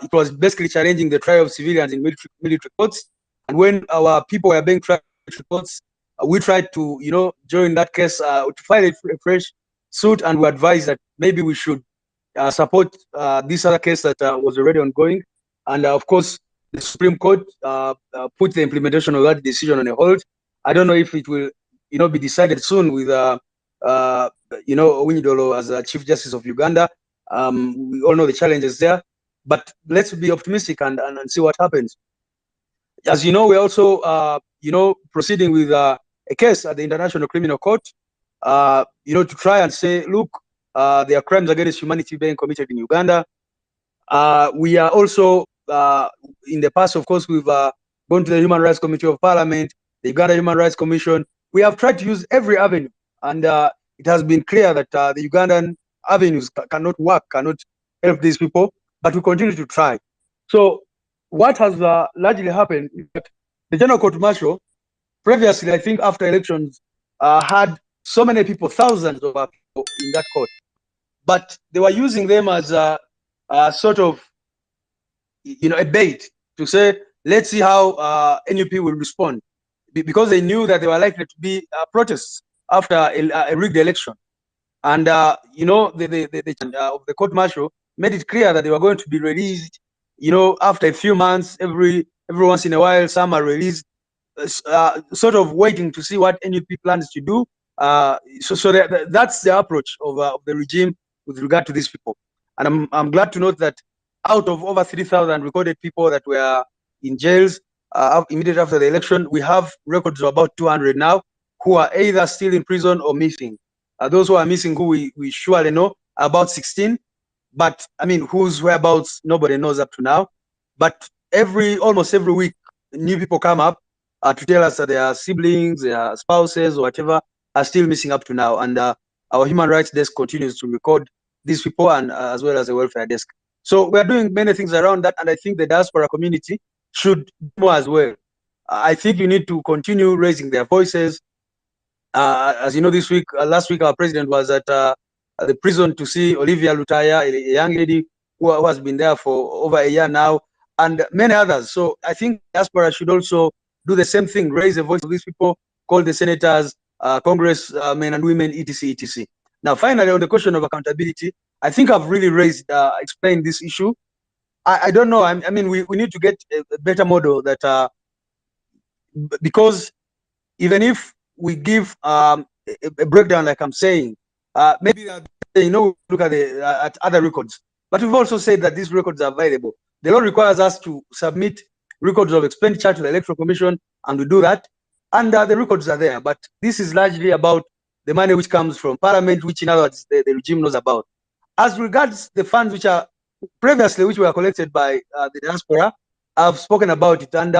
It was basically challenging the trial of civilians in military courts. And when our people were being tried in military courts, we tried to, you know, join that case to file a fresh suit, and we advised that maybe we should support this other case that was already ongoing. And of course, the Supreme Court put the implementation of that decision on a hold. I don't know if it will, you know, be decided soon with, you know, Owinidolo as Chief Justice of Uganda. We all know the challenges there, but let's be optimistic and see what happens. As you know, we're also, you know, proceeding with a case at the International Criminal Court, you know, to try and say, look, there are crimes against humanity being committed in Uganda. We are also, in the past, of course, we've gone to the Human Rights Committee of Parliament, the Uganda Human Rights Commission. We have tried to use every avenue, and it has been clear that the Ugandan avenues cannot work, cannot help these people, but we continue to try. So what has largely happened is that the General Court Martial, previously, I think after elections, had so many people, thousands of people in that court, but they were using them as a sort of, you know, a bait to say, let's see how NUP will respond, because they knew that there were likely to be protests after a rigged election. And, you know, the court martial made it clear that they were going to be released, you know, after a few months, every once in a while, some are released, sort of waiting to see what NUP plans to do. So that's the approach of the regime with regard to these people. And I'm glad to note that out of over 3,000 recorded people that were in jails immediately after the election, we have records of about 200 now who are either still in prison or missing. Those who are missing, who we surely know, are about 16. But I mean, whose whereabouts nobody knows up to now. But almost every week, new people come up to tell us that their siblings, their spouses, or whatever are still missing up to now. And our human rights desk continues to record these people, and as well as the welfare desk. So we are doing many things around that, and I think the diaspora community should do more as well. I think you need to continue raising their voices. As you know, this week, last week, our president was at the prison to see Olivia Lutaya, a young lady who has been there for over a year now, and many others. So I think diaspora should also do the same thing, raise the voice of these people, call the senators, congressmen and women, etc., etc. Now, finally, on the question of accountability, I think I've really explained this issue. I don't know. I mean, we need to get a better model that, because even if we give a breakdown, like I'm saying, maybe, you know, look at other records, but we've also said that these records are available. The law requires us to submit records of expenditure to the Electoral Commission, and we do that, and the records are there. But this is largely about the money which comes from Parliament, which in other words, the regime knows about. As regards the funds which are previously, which were collected by the diaspora, I've spoken about it. And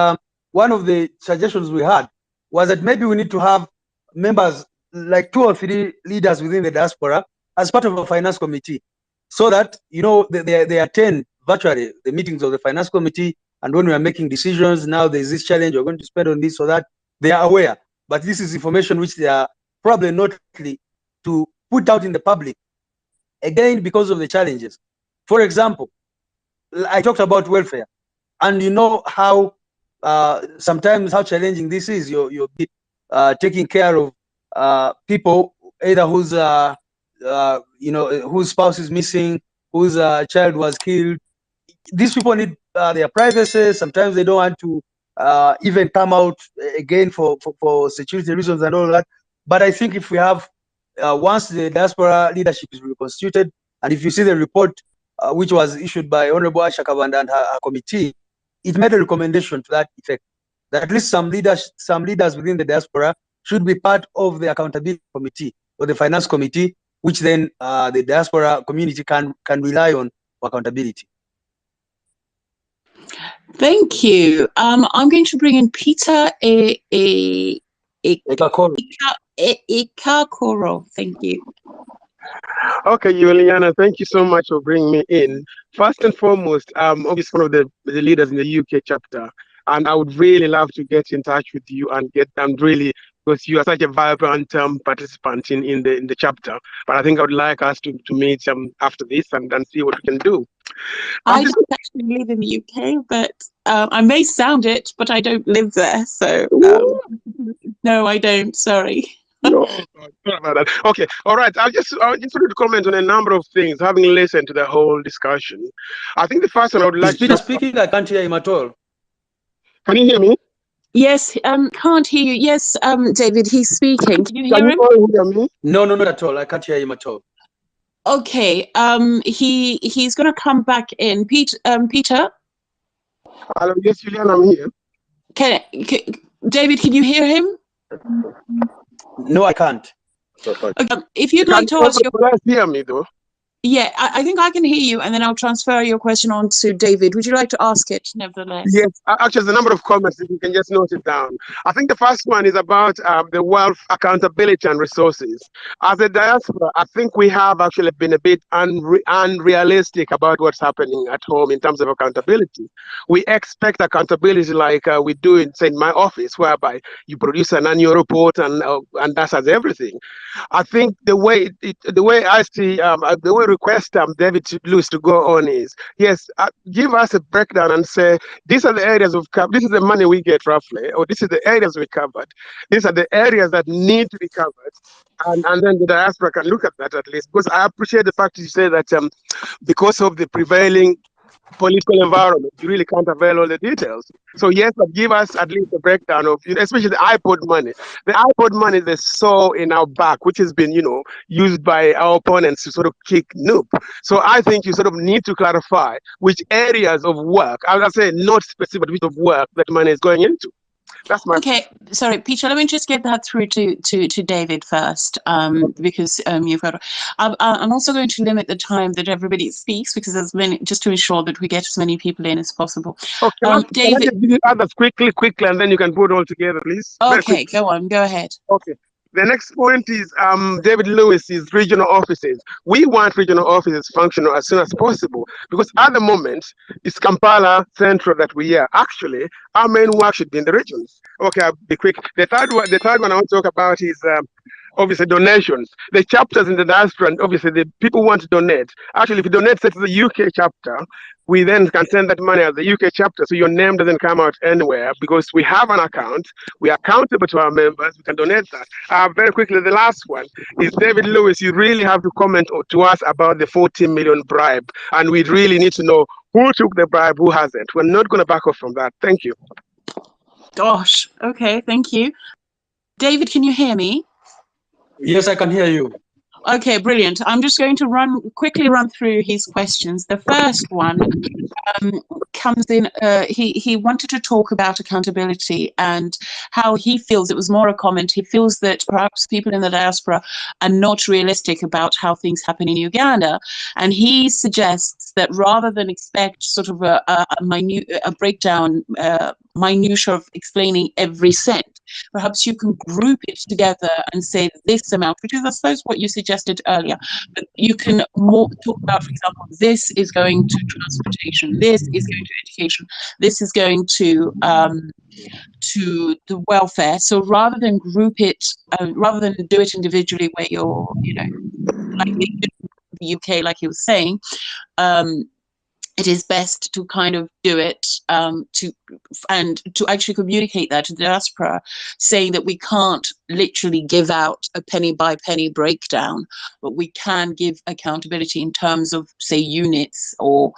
one of the suggestions we had was that maybe we need to have members, like 2 or 3 leaders within the diaspora, as part of a finance committee, so that, you know, they attend virtually the meetings of the finance committee. And when we are making decisions, now there's this challenge, we're going to spend on this, so that they are aware. But this is information which they are probably not likely to put out in the public, again, because of the challenges. For example, I talked about welfare, and you know how sometimes how challenging this is. You're taking care of people, either whose you know, whose spouse is missing, whose child was killed. These people need their privacy. Sometimes they don't want to even come out again for security reasons and all that. But I think if we have, once the diaspora leadership is reconstituted, and if you see the report which was issued by Honorable Aisha Kabanda and her committee, it made a recommendation to that effect, that at least some leaders within the diaspora should be part of the accountability committee or the finance committee, which then the diaspora community can rely on for accountability. Thank you. I'm going to bring in Peter Ikakoro. Thank you. Okay, Juliana, thank you so much for bringing me in. First and foremost, obviously one of the leaders in the UK chapter, and I would really love to get in touch with you and really because you are such a vibrant participant in the chapter. But I think I would like us to meet after this and see what we can do. I don't actually live in the UK, but I may sound it, but I don't live there. So no, I don't. Sorry. No, sorry about that. Okay, all right. I just wanted to comment on a number of things, having listened to the whole discussion. I think the first one I would like to speaking. I can't hear him at all. Can you hear me? Yes, can't hear you. Yes, David, he's speaking. Can you hear him? Hear me? No, not at all. I can't hear him at all. Okay. He's going to come back in. Peter. Hello, yes, Julian, I'm here. David, can you hear him? No, I can't. If you'd like to ask your question, hear me though. Yeah, I think I can hear you, and then I'll transfer your question on to David. Would you like to ask it, nevertheless? Yes, actually, there's a number of comments, if you can just note it down. I think the first one is about the wealth, accountability, and resources. As a diaspora, I think we have actually been a bit unrealistic about what's happening at home in terms of accountability. We expect accountability like we do in, say, in my office, whereby you produce an annual report and that has everything. I think the way I see the way request David Lewis to go on is, yes, give us a breakdown and say, these are the areas of cover, this is the money we get roughly, or this is the areas we covered. These are the areas that need to be covered. And then the diaspora can look at that at least. Because I appreciate the fact that you say that because of the prevailing political environment, you really can't avail all the details. So yes, but give us at least a breakdown of, especially the iPod money. The iPod money they saw in our back, which has been, used by our opponents to sort of kick NUP. So I think you sort of need to clarify which areas of work, I'll say not specific, which of work that money is going into. That's my okay. Sorry, Peter. Let me just get that through to David first, because you've got. I'm also going to limit the time that everybody speaks because there's many, just to ensure that we get as many people in as possible. Okay, David, can I just give you others quickly, and then you can put it all together, please. Okay, go on, go ahead. Okay. The next point is David Lewis's regional offices. We want regional offices functional as soon as possible because at the moment, it's Kampala Central that we are. Actually, our main work should be in the regions. Okay, I'll be quick. The third one I want to talk about is obviously donations. The chapters in the diaspora, and obviously the people want to donate. Actually, if you donate to the UK chapter, we then can send that money as the UK chapter, so your name doesn't come out anywhere because we have an account. We are accountable to our members. We can donate that. Very quickly, the last one is David Lewis. You really have to comment to us about the 14 million bribe, and we really need to know who took the bribe, who hasn't. We're not going to back off from that. Thank you. Gosh. Okay. Thank you. David, can you hear me? Yes, I can hear you. Okay, brilliant. I'm just going to quickly run through his questions. The first one comes in, he wanted to talk about accountability and how he feels, it was more a comment, he feels that perhaps people in the diaspora are not realistic about how things happen in Uganda. And he suggests that rather than expect sort of a breakdown, minutia of explaining every cent, perhaps you can group it together and say this amount, which is, I suppose, what you suggested earlier. But you can talk about, for example, this is going to transportation, this is going to education, this is going to the welfare. So rather than group it, rather than do it individually, where you're, like the UK, like he was saying, it is best to kind of do it to actually communicate that to the diaspora, saying that we can't literally give out a penny by penny breakdown, but we can give accountability in terms of, say, units or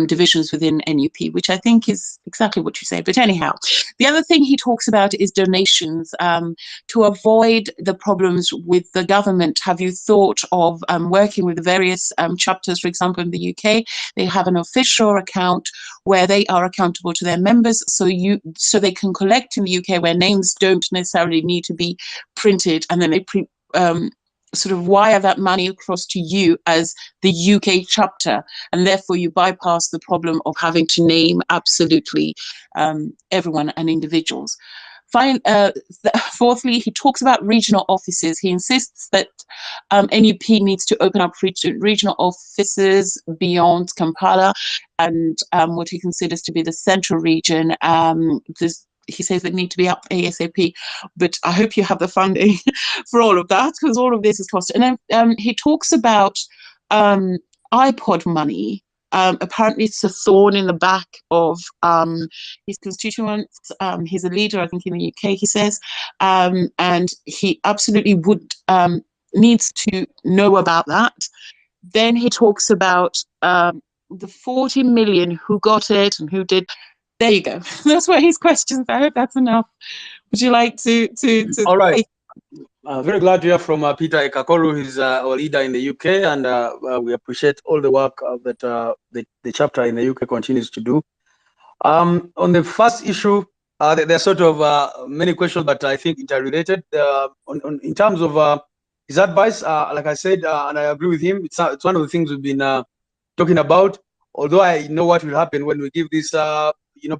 divisions within NUP, which I think is exactly what you say. But anyhow, the other thing he talks about is donations. To avoid the problems with the government, have you thought of working with the various chapters? For example, in the UK, they have an official account where they are accountable to their members, so they can collect in the UK, where names don't necessarily need to be printed, and then they sort of wire that money across to you as the UK chapter, and therefore you bypass the problem of having to name absolutely everyone and individuals. Fourthly, he talks about regional offices. He insists that NUP needs to open up regional offices beyond Kampala and what he considers to be the central region. he says they need to be up ASAP, but I hope you have the funding for all of that, because all of this is cost. And then he talks about iPod money. Apparently it's a thorn in the back of his constituents. He's a leader, I think, in the UK, he says, and he absolutely would needs to know about that. Then he talks about the 40 million who got it and who did. There you go. That's what his questions. I hope that's enough. Would you like to All right. Very glad to hear from Peter Ekakolu. He's our leader in the UK, and we appreciate all the work that the chapter in the UK continues to do. On the first issue, there are sort of many questions, but I think interrelated. In terms of his advice, like I said, and I agree with him, it's one of the things we've been talking about. Although I know what will happen when we give this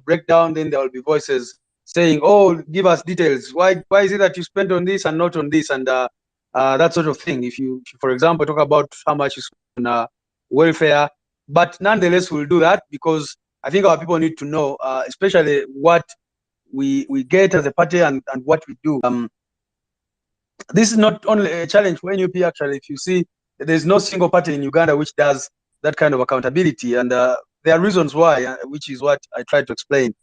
breakdown, then there will be voices saying, "Oh, give us details. Why is it that you spent on this and not on this?" And that sort of thing. If you, for example, talk about how much you spend on welfare, but nonetheless, we'll do that because I think our people need to know, especially what we get as a party and what we do. This is not only a challenge for NUP. Actually, if you see, there's no single party in Uganda which does that kind of accountability, and there are reasons why, which is what I tried to explain.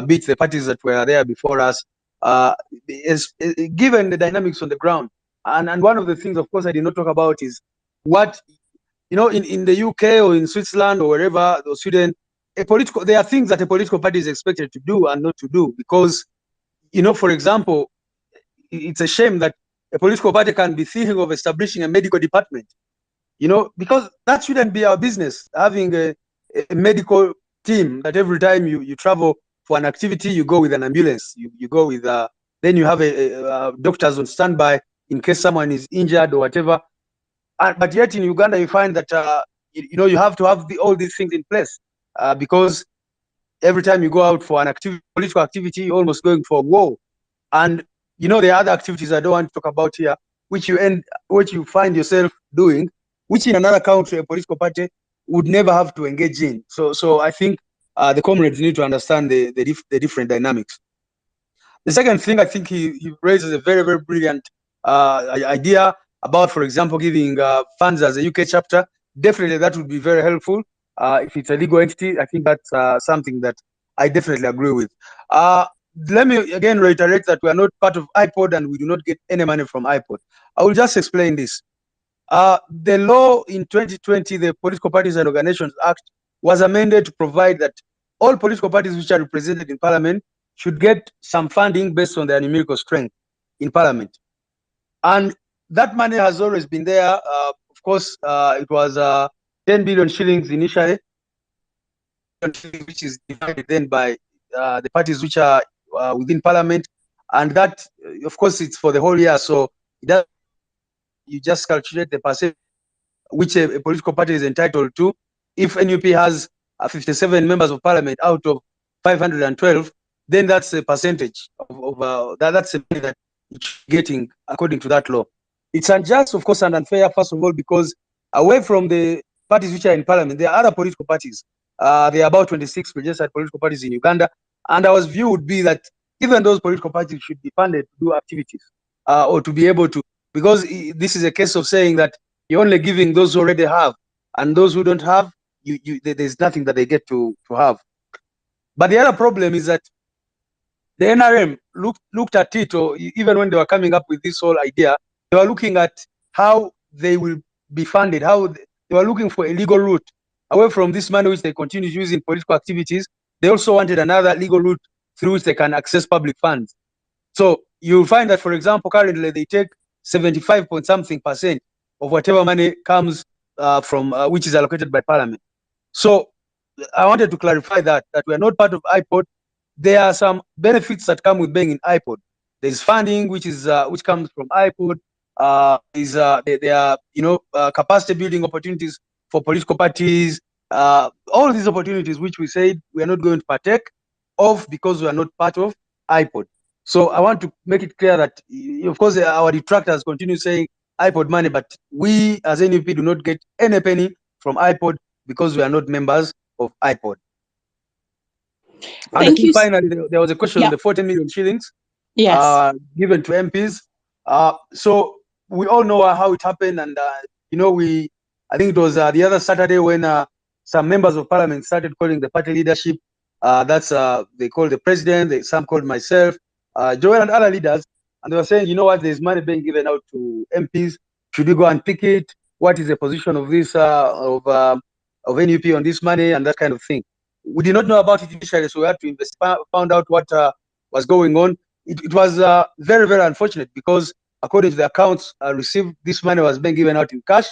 Be it the parties that were there before us, given the dynamics on the ground. And one of the things, of course, I did not talk about is what, in the UK or in Switzerland or wherever, or Sweden, there are things that a political party is expected to do and not to do. Because, for example, it's a shame that a political party can be thinking of establishing a medical department, because that shouldn't be our business, having a medical team that every time you travel for an activity, you go with an ambulance, you go with, then you have doctors on standby in case someone is injured or whatever. But yet in Uganda, you find that, you have to have all these things in place because every time you go out for an political activity, you're almost going for a war. And, there are other activities I don't want to talk about here, which you find yourself doing, which in another country, a political party would never have to engage in. So I think the comrades need to understand the different dynamics. The second thing, I think he raises a very, very brilliant idea about, for example, giving funds as a UK chapter. Definitely that would be very helpful. If it's a legal entity, I think that's something that I definitely agree with. Let me again reiterate that we are not part of IPOD and we do not get any money from IPOD. I will just explain this. The law in 2020, the Political Parties and Organizations Act, was amended to provide that all political parties which are represented in Parliament should get some funding based on their numerical strength in Parliament. And that money has always been there. Of course, it was 10 billion shillings initially, which is divided then by the parties which are within Parliament. And that, of course, it's for the whole year. So you just calculate the percentage which a political party is entitled to. If NUP has 57 members of Parliament out of 512, then that's a percentage of that's the money that it's getting according to that law. It's unjust, of course, and unfair, first of all, because away from the parties which are in Parliament, there are other political parties. There are about 26 registered political parties in Uganda, and our view would be that even those political parties should be funded to do activities or to be able to, because this is a case of saying that you're only giving those who already have, and those who don't have, there's nothing that they get to have. But the other problem is that the NRM looked at it, or even when they were coming up with this whole idea, they were looking at how they will be funded, how they were looking for a legal route away from this money which they continue to use in political activities. They also wanted another legal route through which they can access public funds. So you'll find that, for example, currently they take 75% of whatever money comes from which is allocated by Parliament. So I wanted to clarify that we are not part of IPOD. There are some benefits that come with being in IPOD. There's funding which comes from IPOD. There are capacity building opportunities for political parties. All these opportunities which we said we are not going to partake of because we are not part of IPOD. So I want to make it clear that, of course, our detractors continue saying IPOD money, but we as NUP do not get any penny from IPOD because we are not members of IPOD. And I think finally there was a question on the 40 million shillings given to MPs. So we all know how it happened, and you know, I think it was the other Saturday when some members of parliament started calling the party leadership. That's they called the president, some called myself, Joel and other leaders, and they were saying, you know what, there's money being given out to MPs. Should we go and pick it? What is the position of this of NUP on this money and that kind of thing? We did not know about it initially, so we had to found out what was going on. It was very, very unfortunate because according to the accounts received, this money was being given out in cash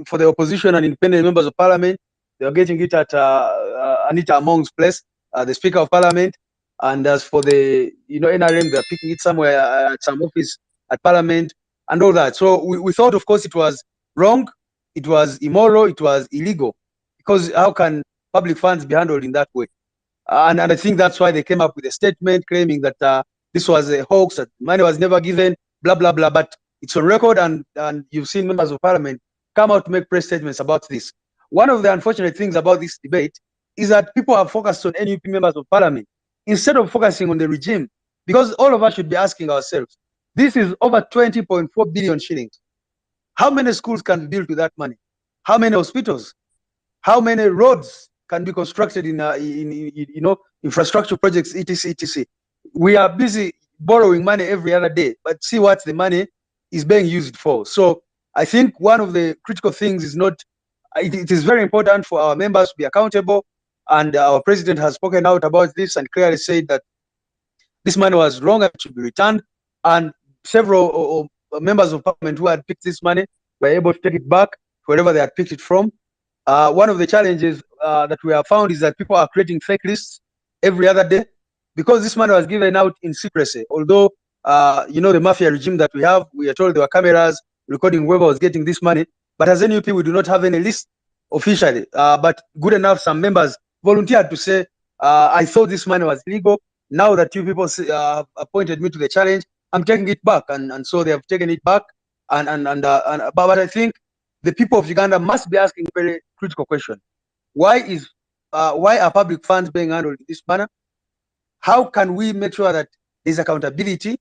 for the opposition and independent members of parliament. They were getting it at Anita Among's place, the Speaker of Parliament. And as for the NRM, they're picking it somewhere at some office at Parliament and all that. So we thought, of course, it was wrong, it was immoral, it was illegal, because how can public funds be handled in that way? And I think that's why they came up with a statement claiming that this was a hoax, that money was never given, blah, blah, blah. But it's on record, and you've seen members of parliament come out to make press statements about this. One of the unfortunate things about this debate is that people have focused on NUP members of parliament instead of focusing on the regime, because all of us should be asking ourselves, this is over 20.4 billion shillings. How many schools can be built with that money? How many hospitals? How many roads can be constructed in infrastructure projects, etc., etc. We are busy borrowing money every other day, but see what the money is being used for. So I think one of the critical things is not, it is very important for our members to be accountable, and our president has spoken out about this and clearly said that this money was wrong and should be returned, and several members of parliament who had picked this money were able to take it back wherever they had picked it from. One of the challenges that we have found is that people are creating fake lists every other day because this money was given out in secrecy. Although, the mafia regime that we have, we are told there were cameras recording whoever was getting this money. But as NUP, we do not have any list officially. But good enough, some members volunteered to say, I thought this money was legal. Now that you people appointed me to the challenge, I'm taking it back. And so they have taken it back. But I think the people of Uganda must be asking a very critical question. Why are public funds being handled in this manner? How can we make sure that there's accountability?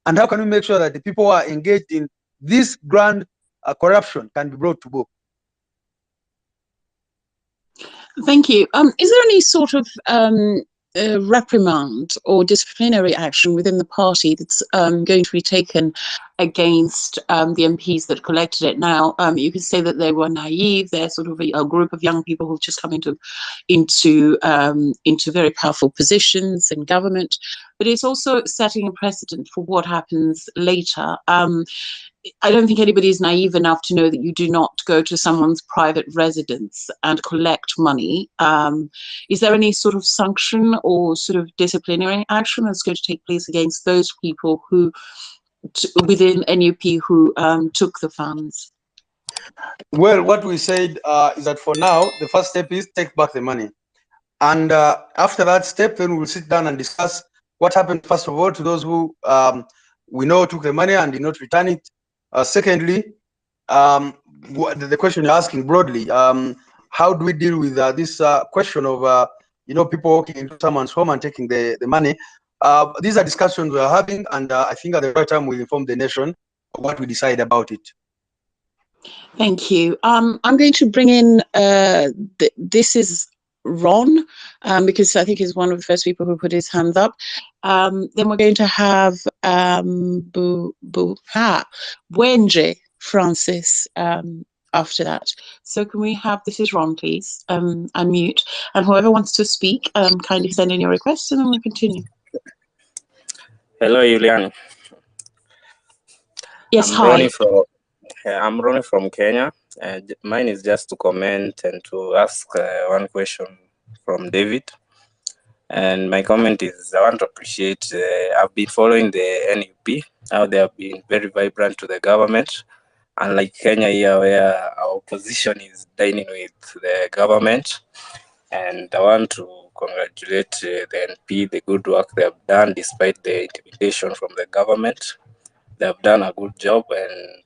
And how can we make sure that the people who are engaged in this grand corruption can be brought to book? Thank you. Is there any sort of reprimand or disciplinary action within the party that's going to be taken against the MPs that collected it? Now, you could say that they were naive. They're sort of a group of young people who've just come into very powerful positions in government, but it's also setting a precedent for what happens later. I don't think anybody is naive enough to know that you do not go to someone's private residence and collect money. Is there any sort of sanction or sort of disciplinary action that's going to take place against those people who, within NUP, who took the funds? Well, what we said is that for now, the first step is take back the money. And after that step, then we'll sit down and discuss what happened, first of all, to those who we know took the money and did not return it. Secondly, the question you're asking broadly, how do we deal with this question of people walking into someone's home and taking the money? These are discussions we're having, and I think at the right time we'll inform the nation of what we decide about it. Thank you. I'm going to bring in, this is Ron, because I think he's one of the first people who put his hand up. Then we're going to have Muwonge Francis after that. So can we have, this is Ron, please, unmute. And whoever wants to speak, kindly send in your requests and then we'll continue. Hello, Juliana. Yes, hi. I'm Ronnie from Kenya. Mine is just to comment and to ask one question from David. And my comment is, I want to appreciate, I've been following the NUP, how they have been very vibrant to the government. Unlike Kenya here, where our opposition is dining with the government. And I want to congratulate the NP, the good work they have done despite the intimidation from the government. They have done a good job, and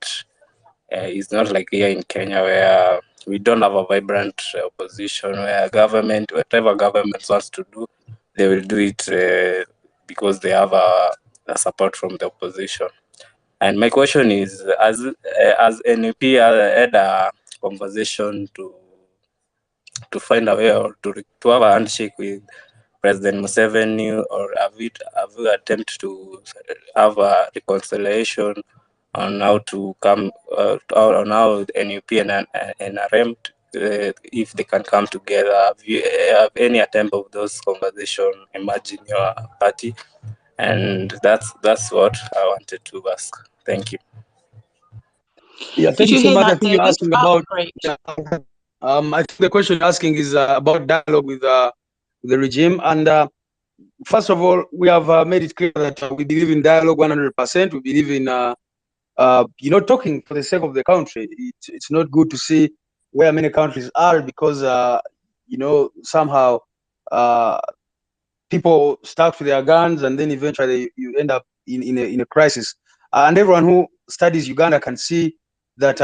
It's not like here in Kenya where we don't have a vibrant opposition, where government, whatever government wants to do, they will do it because they have a support from the opposition. And my question is, as NUP had a conversation to find a way or to have a handshake with President Museveni, or have you attempted to have a reconciliation on how to come on how NUP and NRM, if they can come together? Have you have any attempt of those conversations emerge in your party? And that's what I wanted to ask. Thank you. Yeah, Did thank you you so hear much. I that, think you're David? asking about. Great. Yeah, I think the question you're asking is about dialogue with the regime. And first of all, we have made it clear that we believe in dialogue 100%. We believe in talking for the sake of the country. It's not good to see where many countries are because somehow people stuck to their guns, and then eventually you end up in a crisis. And everyone who studies Uganda can see that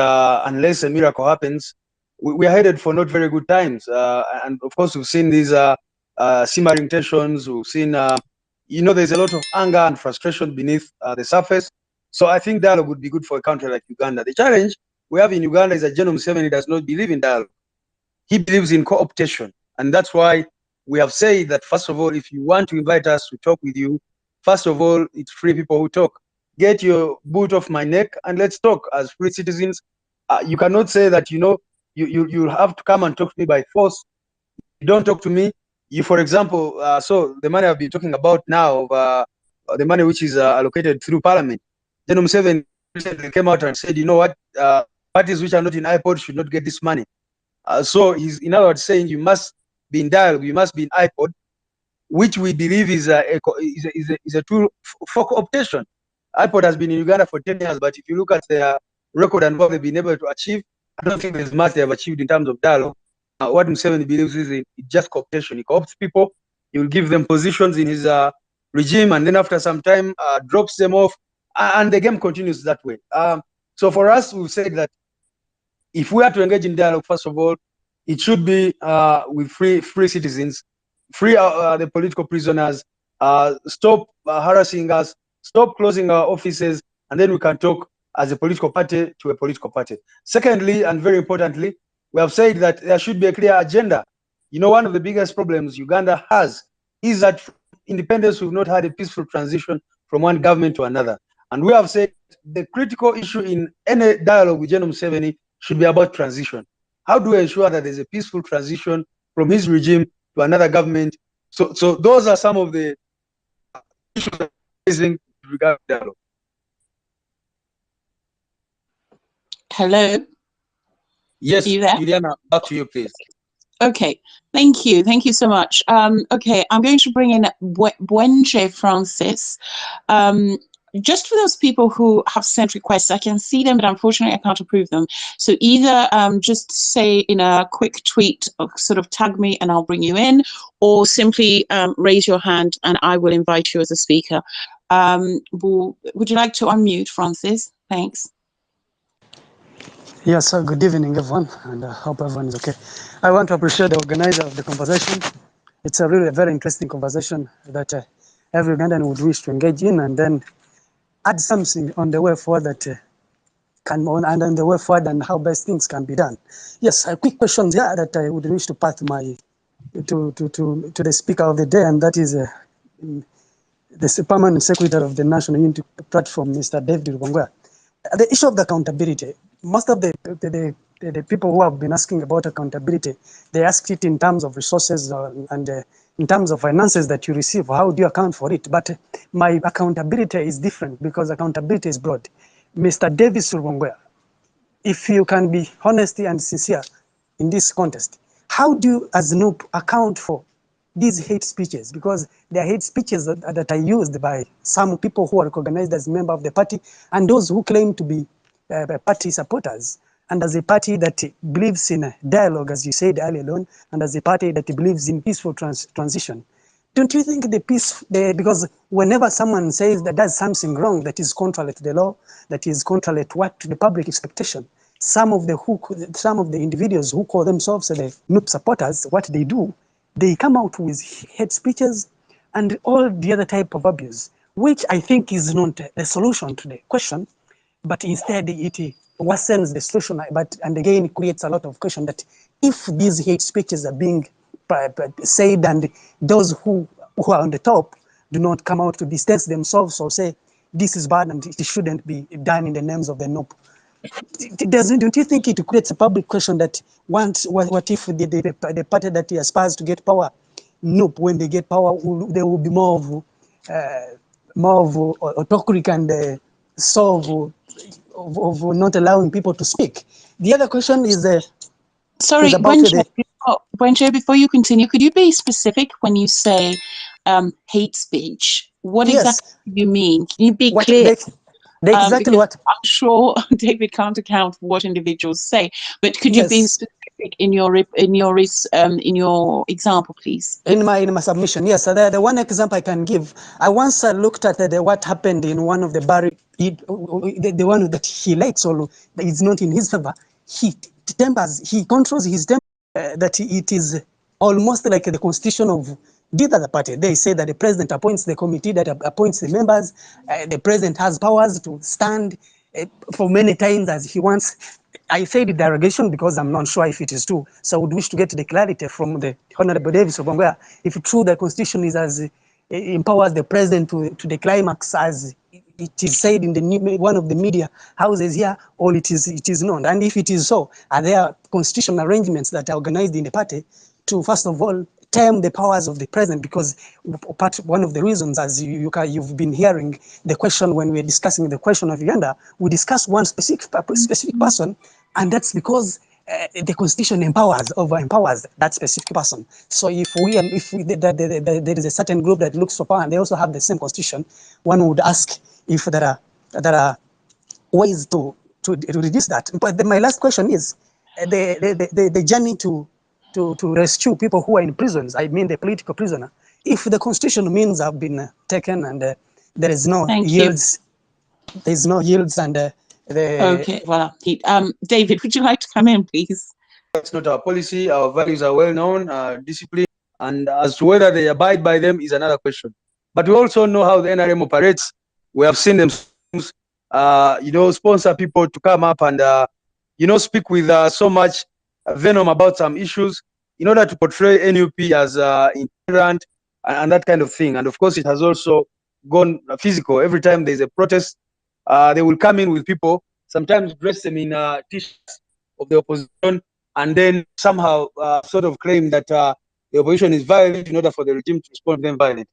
unless a miracle happens, we are headed for not very good times. And of course, we've seen these simmering tensions. We've seen, there's a lot of anger and frustration beneath the surface. So I think dialogue would be good for a country like Uganda. The challenge we have in Uganda is that General Museveni does not believe in dialogue. He believes in co-optation. And that's why we have said that, first of all, if you want to invite us to talk with you, first of all, it's free people who talk. Get your boot off my neck and let's talk as free citizens. You cannot say that, you have to come and talk to me by force. You don't talk to me. You, for example, so the money I've been talking about now, the money which is allocated through Parliament, General Museveni recently came out and said, you know what, parties which are not in iPod should not get this money. So he's, in other words, saying you must be in dialogue, you must be in iPod, which we believe is a tool for co-optation. iPod has been in Uganda for 10 years, but if you look at their record and what they've been able to achieve, I don't think there's much they have achieved in terms of dialogue. What Museveni believes is it's just co-optation. He co-opts people, he will give them positions in his regime, and then after some time drops them off, and the game continues that way. So for us, we've said that if we are to engage in dialogue, first of all, it should be with free citizens, free the political prisoners, stop harassing us, stop closing our offices, and then we can talk as a political party to a political party. Secondly, and very importantly, we have said that there should be a clear agenda. One of the biggest problems Uganda has is that independence, we've not had a peaceful transition from one government to another. And we have said the critical issue in any dialogue with General Museveni should be about transition. How do we ensure that there's a peaceful transition from his regime to another government? So those are some of the issues that we're raising regarding dialogue. Hello? Yes, you there? Juliana, back to you, please. Okay, thank you. Thank you so much. Okay, I'm going to bring in Muwonge Francis. Just for those people who have sent requests, I can see them, but unfortunately I can't approve them. So either just say in a quick tweet, sort of tag me and I'll bring you in, or simply raise your hand and I will invite you as a speaker. Would you like to unmute, Francis? Thanks. Yes, good evening, everyone, and I hope everyone is okay. I want to appreciate the organizer of the conversation. It's a really very interesting conversation that every Ugandan would wish to engage in, and then add something on the way forward that and on the way forward and how best things can be done. Yes, a quick question here that I would wish to pass to the speaker of the day, and that is the permanent secretary of the National Unity Platform, Mr. David Muwonge. The issue of the accountability. Most of the people who have been asking about accountability, they asked it in terms of resources and in terms of finances that you receive. How do you account for it? But my accountability is different because accountability is broad. Mr. David Muwonge, if you can be honest and sincere in this contest, how do you, as NUP, account for these hate speeches? Because they are hate speeches that are used by some people who are recognized as members of the party and those who claim to be party supporters, and as a party that believes in dialogue, as you said earlier on, and as a party that believes in peaceful transition. don't you think because whenever someone says that does something wrong that is contrary to the law, that is contrary to what to the public expectation, some of the individuals who call themselves the NUP supporters, what they do, they come out with hate speeches and all the other type of abuse, which I think is not the solution to the question, but instead it worsens the situation, and again creates a lot of question that if these hate speeches are being said and those who are on the top do not come out to distance themselves or say this is bad and it shouldn't be done in the names of the NUP. Don't you think it creates a public question that what if the party that aspires to get power, NUP, when they get power, there will be more of autocratic and solve of not allowing people to speak. The other question is sorry, about Wenche, before you continue, could you be specific when you say hate speech? What exactly do you mean? Can you be clear? Exactly what I'm sure David can't account for what individuals say, but could you be specific in your example, please? In my submission, yes. So the one example I can give, I once looked at what happened in one of the the one that he likes or that is not in his favor. He controls his temper. That it is almost like the constitution of the other party. They say that the president appoints the committee that appoints the members. The president has powers to stand for many times as he wants. I say the derogation because I'm not sure if it is true. So I would wish to get the clarity from the Honorable Davis Muwonge if true the constitution is as empowers the president to the climax as it is said in one of the media houses here, or it is not. And if it is so, are there constitutional arrangements that are organized in the party to, first of all, tame the powers of the president? Because one of the reasons, as you've been hearing the question when we're discussing the question of Uganda, we discuss one specific person, and that's because the constitution overempowers that specific person. So if there is a certain group that looks for power and they also have the same constitution, one would ask if there are ways to reduce that. But my last question is the journey to rescue people who are in prisons. I mean the political prisoner. If the constitution means have been taken and there is no yields, there's no yields and okay, well, David, would you like to come in, please? It's not our policy. Our values are well known, discipline, and as to whether they abide by them is another question. But we also know how the NRM operates. We have seen them, sponsor people to come up and, speak with so much venom about some issues in order to portray NUP as intolerant and that kind of thing. And of course, it has also gone physical. Every time there's a protest, they will come in with people, sometimes dress them in t-shirts of the opposition, and then somehow sort of claim that the opposition is violent in order for the regime to respond to them violently.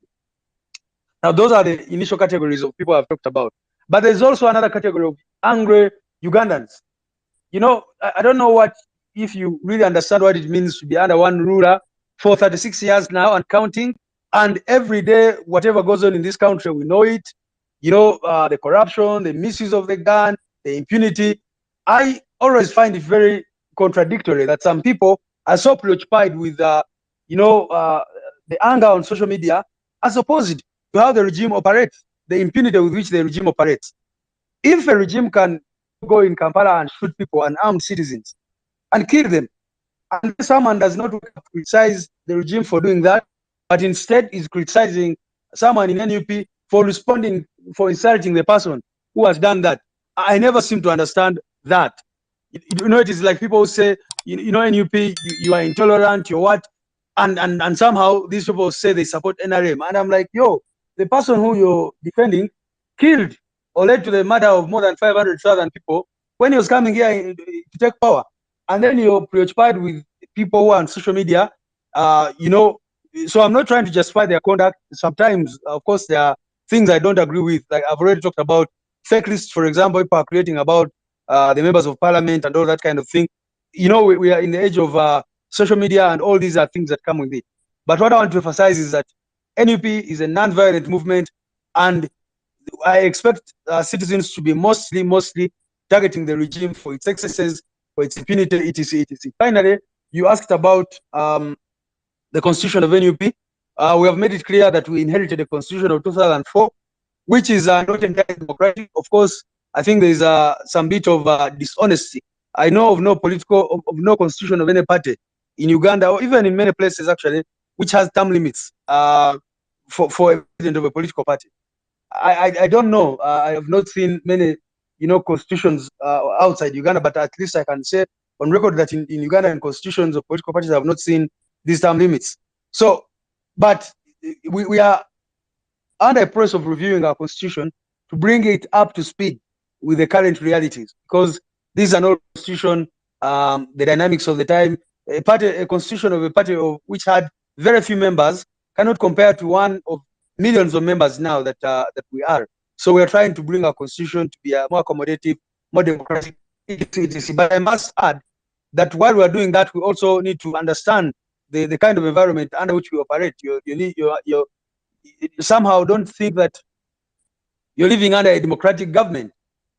Now, those are the initial categories of people I've talked about. But there's also another category of angry Ugandans. I don't know if you really understand what it means to be under one ruler for 36 years now and counting. And every day, whatever goes on in this country, we know it. The corruption, the misuse of the gun, the impunity. I always find it very contradictory that some people are so preoccupied with, the anger on social media as opposed to how the regime operates, the impunity with which the regime operates. If a regime can go in Kampala and shoot people and armed citizens and kill them, and someone does not criticize the regime for doing that, but instead is criticizing someone in NUP for responding, for insulting the person who has done that, I never seem to understand that. It is like people who say, NUP, you are intolerant, you're what, and somehow these people say they support NRM, and I'm like, yo, the person who you're defending killed or led to the murder of more than 500,000 people when he was coming here to take power, and then you're preoccupied with people who are on social media, So I'm not trying to justify their conduct. Sometimes, of course, there are things I don't agree with. Like I've already talked about fake lists, for example, people are creating about the members of parliament and all that kind of thing. We are in the age of social media, and all these are things that come with it. But what I want to emphasize is that NUP is a non-violent movement, and I expect citizens to be mostly targeting the regime for its excesses, for its impunity, etc. Finally, you asked about the constitution of NUP. we have made it clear that we inherited a constitution of 2004, which is not entirely democratic. Of course, I think there is some bit of dishonesty. I know of no no constitution of any party in Uganda, or even in many places actually, which has term limits for a president of a political party. I don't know. I have not seen many, constitutions outside Uganda, but at least I can say on record that in Ugandan constitutions of political parties, I have not seen these term limits. So, but we are under a process of reviewing our constitution to bring it up to speed with the current realities, because these are not constitution, the dynamics of the time. A constitution of a party of which had very few members cannot compare to one of millions of members now that we are. So we are trying to bring our constitution to be more accommodative, more democratic. But I must add that while we are doing that, we also need to understand the kind of environment under which we operate. You somehow don't think that you're living under a democratic government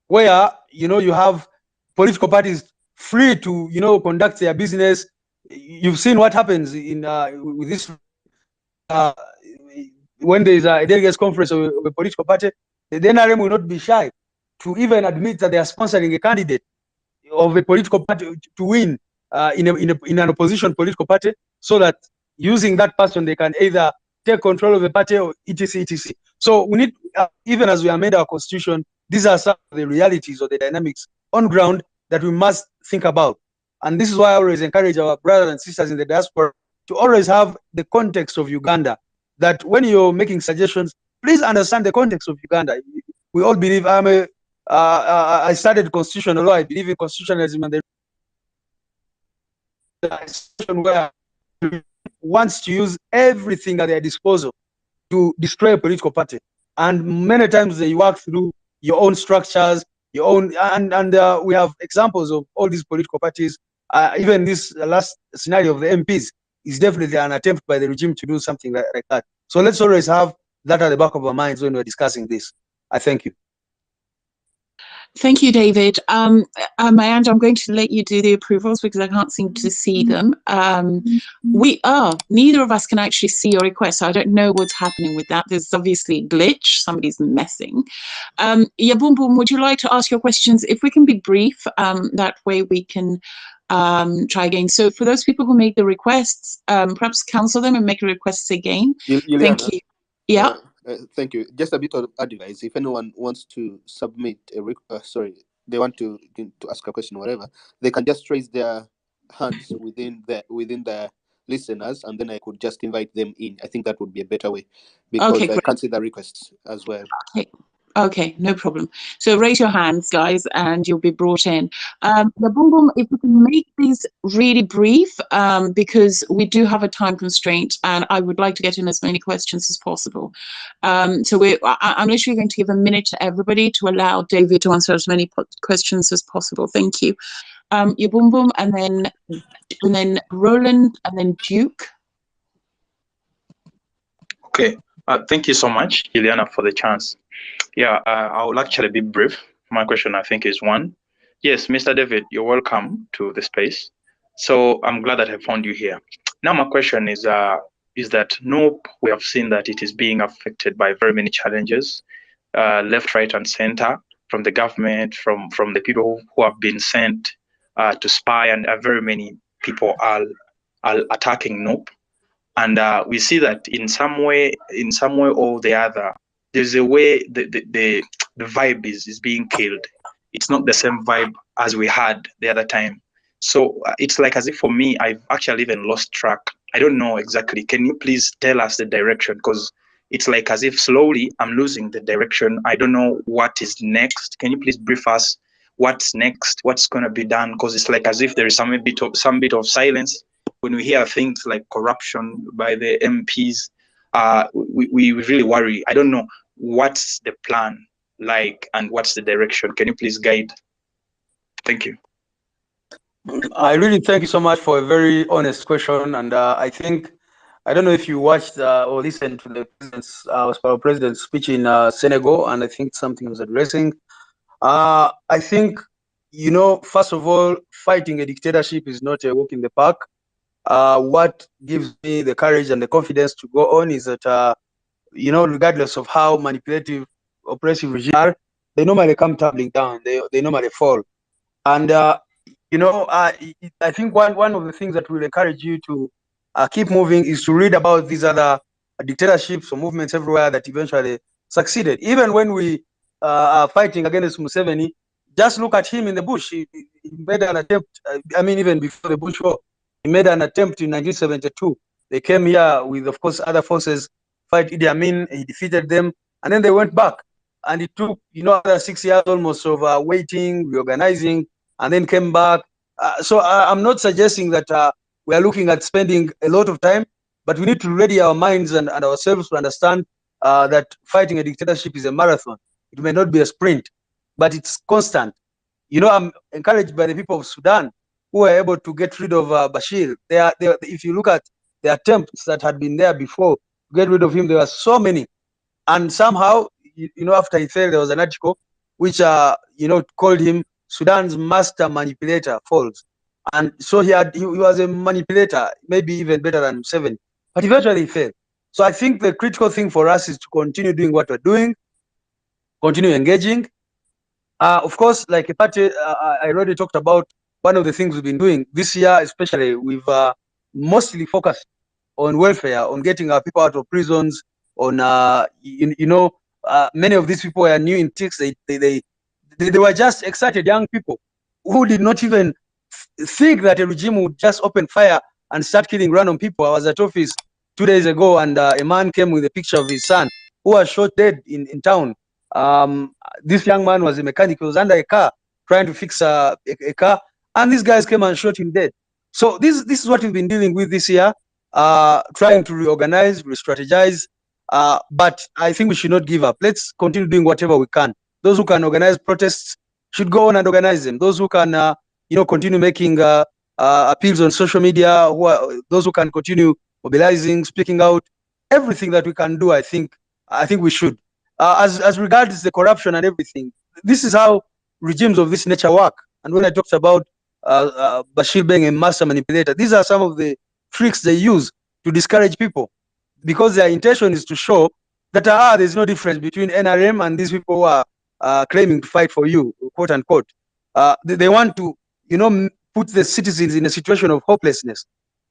where you have political parties free to conduct their business. You've seen what happens in with this when there is a delegates conference of a political party. The NRM will not be shy to even admit that they are sponsoring a candidate of a political party to win in an opposition political party, so that using that person they can either take control of the party or etc. etc. So we need, even as we amend our constitution, these are some of the realities or the dynamics on ground that we must think about. And this is why I always encourage our brothers and sisters in the diaspora to always have the context of Uganda, that when you're making suggestions, please understand the context of Uganda. We all believe, I studied constitutional law, I believe in constitutionalism, and the situation where wants to use everything at their disposal to destroy a political party. And many times they work through your own structures, your own, and we have examples of all these political parties. Even this last scenario of the MPs is definitely an attempt by the regime to do something like that. So let's always have that at the back of our minds when we're discussing this. I thank you. Thank you, David. Mayanja, I'm going to let you do the approvals because I can't seem to see them. Neither of us can actually see your request, so I don't know what's happening with that. There's obviously a glitch, somebody's messing. Yabumbum, would you like to ask your questions? If we can be brief, that way we can try again. So for those people who make the requests, perhaps cancel them and make the requests again. Thank you. Yeah. Thank you. Just a bit of advice. If anyone wants to submit a they want to ask a question or whatever, they can just raise their hands within the listeners, and then I could just invite them in. I think that would be a better way, because I can't see the requests as well. Okay, no problem. So raise your hands, guys, and you'll be brought in. Yabumbum, if we can make these really brief, because we do have a time constraint, and I would like to get in as many questions as possible. So I'm literally going to give a minute to everybody to allow David to answer as many questions as possible. Thank you. Yabumbum, and then Roland, and then Duke. Okay, thank you so much, Juliana, for the chance. Yeah, I will actually be brief. My question, I think, is one. Yes, Mr. David, you're welcome to the space. So I'm glad that I found you here. Now, my question is that NUP, we have seen that it is being affected by very many challenges, left, right, and center, from the government, from the people who have been sent to spy, and very many people are attacking NUP. And we see that in some way or the other, there's a way the vibe is being killed. It's not the same vibe as we had the other time. So it's like as if for me, I've actually even lost track. I don't know exactly. Can you please tell us the direction? Because it's like as if slowly I'm losing the direction. I don't know what is next. Can you please brief us what's next? What's going to be done? Because it's like as if there is some bit of silence when we hear things like corruption by the MPs. We really worry. I don't know what's the plan like and what's the direction. Can you please guide? Thank you. I really thank you so much for a very honest question. And I think, I don't know if you watched or listened to the president's speech in Senegal, and I think something he was addressing. I think, first of all, fighting a dictatorship is not a walk in the park. what gives me the courage and the confidence to go on is that, you know, regardless of how manipulative, oppressive regimes are, they normally come tumbling down. They normally fall. And you know, I think one of the things that will encourage you to keep moving is to read about these other dictatorships or movements everywhere that eventually succeeded. Even when we are fighting against Museveni, just look at him in the bush. He made an attempt. I mean, even before the Bush War, he made an attempt in 1972. They came here with, of course, other forces, fight Idi Amin. He defeated them, and then they went back. And it took, you know, another 6 years almost of waiting, reorganizing, and then came back. So I'm not suggesting that we are looking at spending a lot of time, but we need to ready our minds and ourselves to understand that fighting a dictatorship is a marathon. It may not be a sprint, but it's constant. You know, I'm encouraged by the people of Sudan who were able to get rid of Bashir. If you look at the attempts that had been there before to get rid of him, there were so many. And somehow, you know, after he fell, there was an article which, you know, called him Sudan's master manipulator falls. And so he was a manipulator, maybe even better than Museveni, but eventually he failed. So I think the critical thing for us is to continue doing what we're doing, continue engaging. Of course, like a party, I already talked about one of the things we've been doing this year, especially we've mostly focused on welfare, on getting our people out of prisons, on, you know, many of these people were new in TICS. They were just excited young people who did not even think that a regime would just open fire and start killing random people. I was at office 2 days ago, and a man came with a picture of his son who was shot dead in town. This young man was a mechanic. He was under a car trying to fix a car, and these guys came and shot him dead. So this is what we've been dealing with this year, trying to reorganize, re-strategize. But I think we should not give up. Let's continue doing whatever we can. Those who can organize protests should go on and organize them. Those who can, you know, continue making appeals on social media, those who can continue mobilizing, speaking out, everything that we can do, I think we should. As regards the corruption and everything, this is how regimes of this nature work. And when I talked about Bashir being a master manipulator, these are some of the tricks they use to discourage people, because their intention is to show that there's no difference between NRM and these people who are claiming to fight for you, quote unquote. They want to, you know, put the citizens in a situation of hopelessness.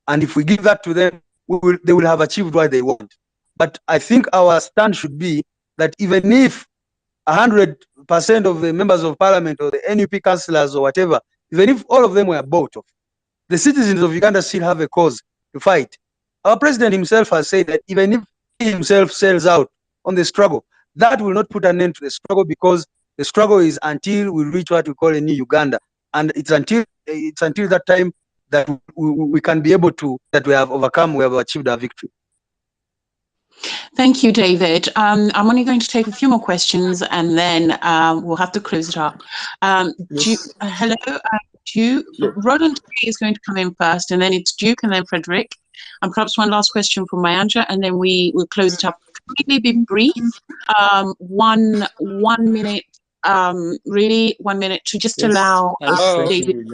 And if we give that to them, they will have achieved what they want. But I think our stand should be that even if 100% of the members of parliament or the NUP councillors or whatever, even if all of them were bought off, the citizens of Uganda still have a cause to fight. Our president himself has said that even if he himself sells out on the struggle, that will not put an end to the struggle, because the struggle is until we reach what we call a new Uganda. And it's until that time that we can be able to, that we have overcome, we have achieved our victory. Thank you, David. I'm only going to take a few more questions, and then we'll have to close it up. Yes. Hello, Roland is going to come in first, and then it's Duke, and then Frederick. And perhaps one last question from Mayanja, and then we will close it up. Completely be brief. 1 minute. Really 1 minute to just allow David.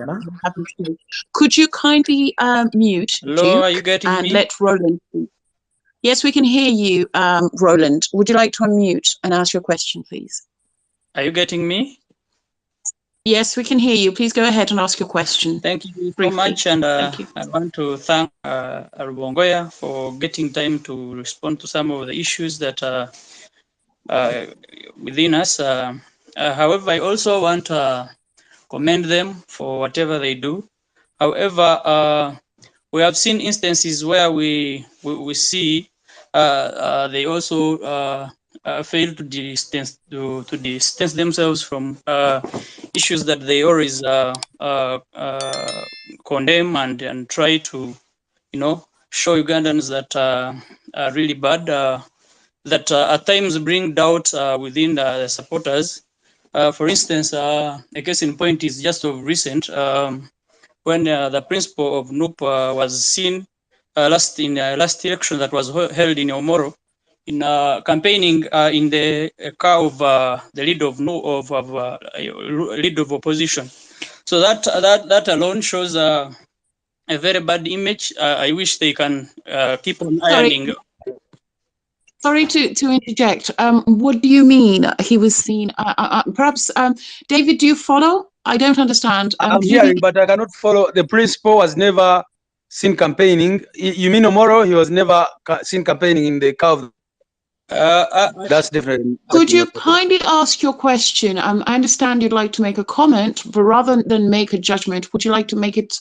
Could you kindly mute Hello, Duke, are you getting and me? let Roland speak? Yes, we can hear you, Roland. Would you like to unmute and ask your question, please? Are you getting me? Yes, we can hear you. Please go ahead and ask your question. Thank you briefly. so much, and Thank you. I want to thank Muwonge for getting time to respond to some of the issues that are within us. However, I also want to commend them for whatever they do. However, we have seen instances where we see they also fail to distance themselves from issues that they always condemn and try to, you know, show Ugandans that are really bad, that at times bring doubt within the supporters. For instance, a case in point is just of recent, when the principal of NUP was seen last election that was held in Omoro, in campaigning in the car of the leader of leader of opposition. So that alone shows a very bad image. I wish they can keep on Sorry. ironing. Sorry to interject. What do you mean he was seen? Perhaps, David, do you follow? I don't understand. I'm do you hearing, mean, but I cannot follow. The principal was never seen campaigning. You mean Omoro? He was never seen campaigning in the car. That's different. could you kindly ask your question? I understand you'd like to make a comment, but rather than make a judgment, would you like to make it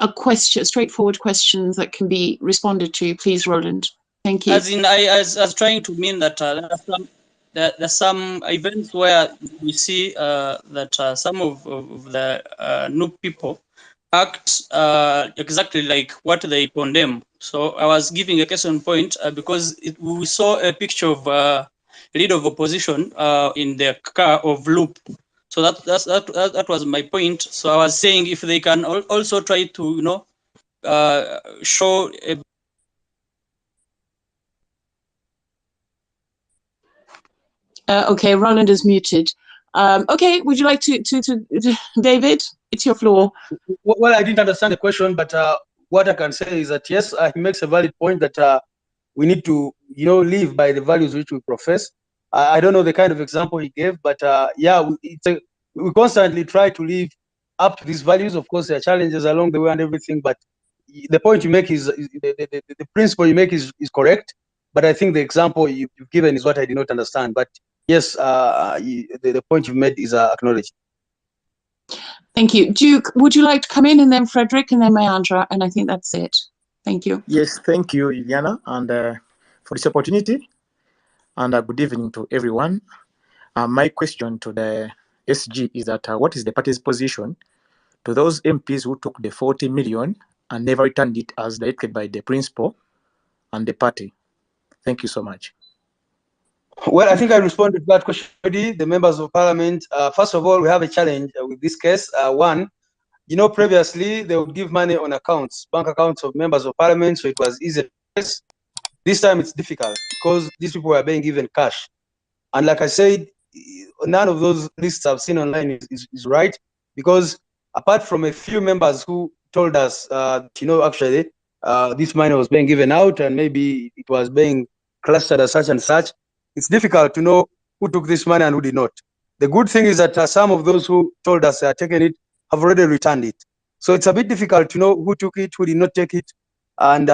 a question, straightforward question that can be responded to? Please, Roland. Thank you. As in, I was trying to mean that there are some events where we see that some of the NUP people act exactly like what they condemn. So I was giving a case in point because we saw a picture of leader of opposition in the car of Loop. So that was my point. So I was saying if they can also try to show a Okay, Roland is muted. Okay, would you like to David? It's your floor. Well, I didn't understand the question, but what I can say is that yes, he makes a valid point that we need to, live by the values which we profess. I don't know the kind of example he gave, but yeah, we constantly try to live up to these values. Of course, there are challenges along the way and everything, but the point you make is the principle you make is correct. But I think the example you've given is what I did not understand. But yes, the point you've made is acknowledged. Thank you. Duke, would you like to come in, and then Frederick, and then Mayandra? And I think that's it. Thank you. Yes, thank you, Iliana, and for this opportunity. And good evening to everyone. My question to the SG is that what is the party's position to those MPs who took the 40 million and never returned it as directed by the principal and the party? Thank you so much. Well, I think I responded to that question already. The members of parliament, first of all, we have a challenge with this case. One, previously they would give money on accounts, bank accounts of members of parliament, so it was easy. This time it's difficult because these people were being given cash. And like I said, none of those lists I've seen online is right, because apart from a few members who told us, actually, this money was being given out and maybe it was being clustered as such and such, it's difficult to know who took this money and who did not. The good thing is that some of those who told us they had taken it have already returned it. So it's a bit difficult to know who took it, who did not take it. And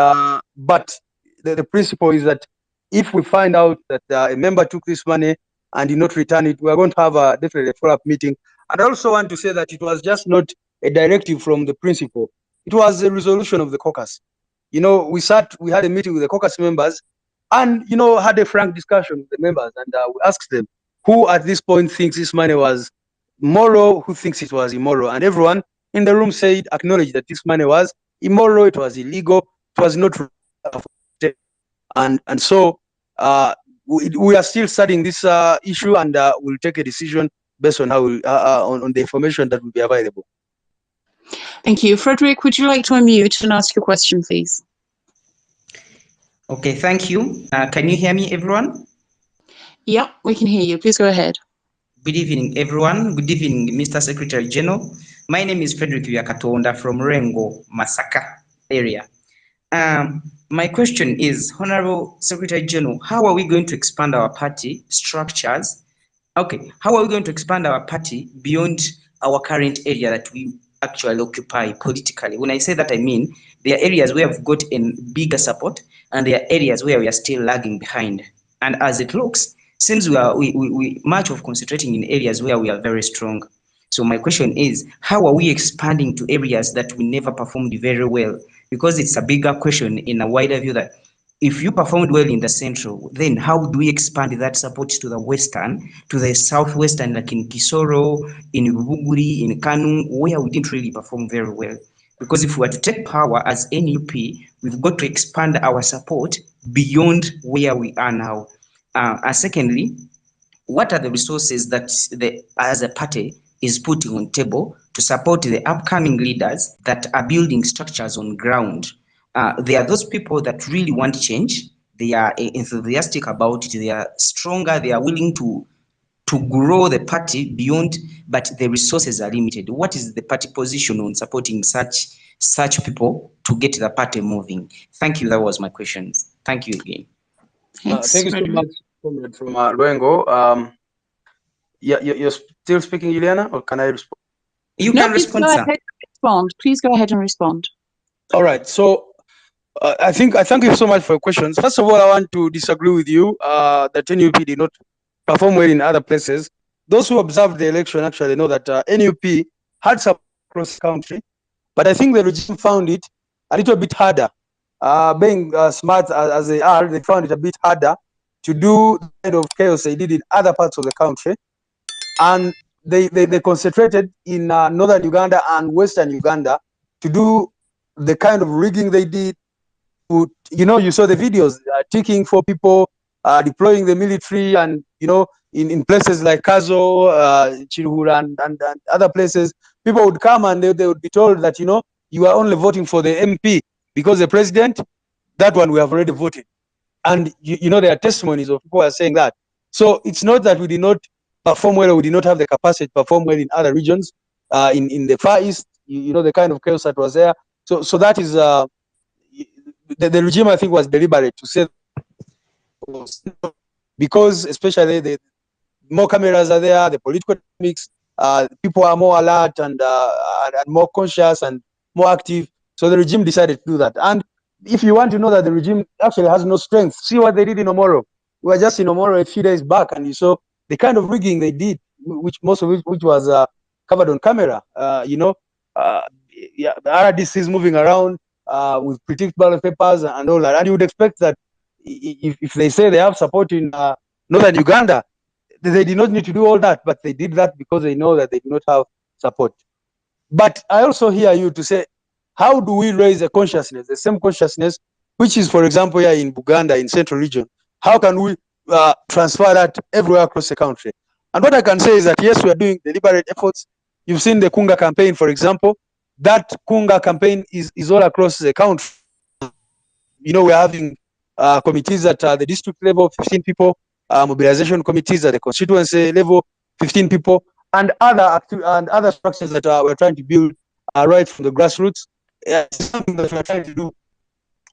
but the principle is that if we find out that a member took this money and did not return it, we are going to have definitely a follow-up meeting. And I also want to say that it was just not a directive from the principal. It was a resolution of the caucus. We had a meeting with the caucus members and, had a frank discussion with the members. And we asked them who at this point thinks this money was moral, who thinks it was immoral. And everyone in the room acknowledged that this money was immoral, it was illegal, it was not. And so we are still studying this issue, and we'll take a decision based on how on the information that will be available. Thank you. Frederick, would you like to unmute and ask your question, please? Okay, thank you. Can you hear me, everyone? Yeah, we can hear you. Please go ahead. Good evening, everyone. Good evening, Mr. Secretary General. My name is Frederick Yakatonda from Rengo, Masaka area. My question is, Honorable Secretary General, how are we going to expand our party structures? Okay, how are we going to expand our party beyond our current area that we actually occupy politically? When I say that, I mean there are areas where we've got a bigger support and there are areas where we are still lagging behind. And as it looks, since we much of concentrating in areas where we are very strong. So my question is, how are we expanding to areas that we never performed very well? Because it's a bigger question in a wider view that if you performed well in the central, then how do we expand that support to the western, to the southwestern, like in Kisoro, in Rubuguri, in Kanu, where we didn't really perform very well? Because if we were to take power as NUP, we've got to expand our support beyond where we are now. And secondly, what are the resources that as a party is putting on table to support the upcoming leaders that are building structures on ground? They are those people that really want change. They are enthusiastic about it. They are stronger. They are willing to to grow the party beyond, but the resources are limited. What is the party position on supporting such people to get the party moving? Thank you. That was my question. Thank you again. Thank you so much, comrade from Luengo. Yeah, you're still speaking, Juliana, or can I respond? You can respond, sir. Please go ahead and respond. All right. So I thank you so much for your questions. First of all, I want to disagree with you that NUP did not perform well in other places. Those who observed the election actually know that NUP had support across the country, but I think the regime found it a little bit harder. Being smart as they are, they found it a bit harder to do the kind of chaos they did in other parts of the country. And they concentrated in northern Uganda and western Uganda to do the kind of rigging they did. You saw the videos, taking for people, deploying the military, and in places like Kazo, Chirhura, and other places, people would come and they would be told that you are only voting for the MP because the president, that one we have already voted. And there are testimonies of people who are saying that. So it's not that we did not perform well, or we did not have the capacity to perform well in other regions, in the Far East. The kind of chaos that was there. So that is the regime, I think, was deliberate to say, because especially the more cameras are there, the political dynamics, people are more alert and more conscious and more active. So the regime decided to do that. And if you want to know that the regime actually has no strength, see what they did in Omoro. We were just in Omoro a few days back, and you saw the kind of rigging they did, most of which was covered on camera. The RDCs moving around with predicted ballot papers and all that. And you would expect that if they say they have support in northern Uganda, they did not need to do all that, but they did that because they know that they do not have support. But I also hear you to say, how do we raise a consciousness, the same consciousness, which is, for example, here in Buganda, in Central Region? How can we transfer that everywhere across the country? And what I can say is that, yes, we are doing deliberate efforts. You've seen the Kunga campaign, for example. That Kunga campaign is all across the country. We're having committees at the district level, 15 people, mobilization committees at the constituency level, 15 people, and other structures that we're trying to build right from the grassroots. It's something that we're trying to do.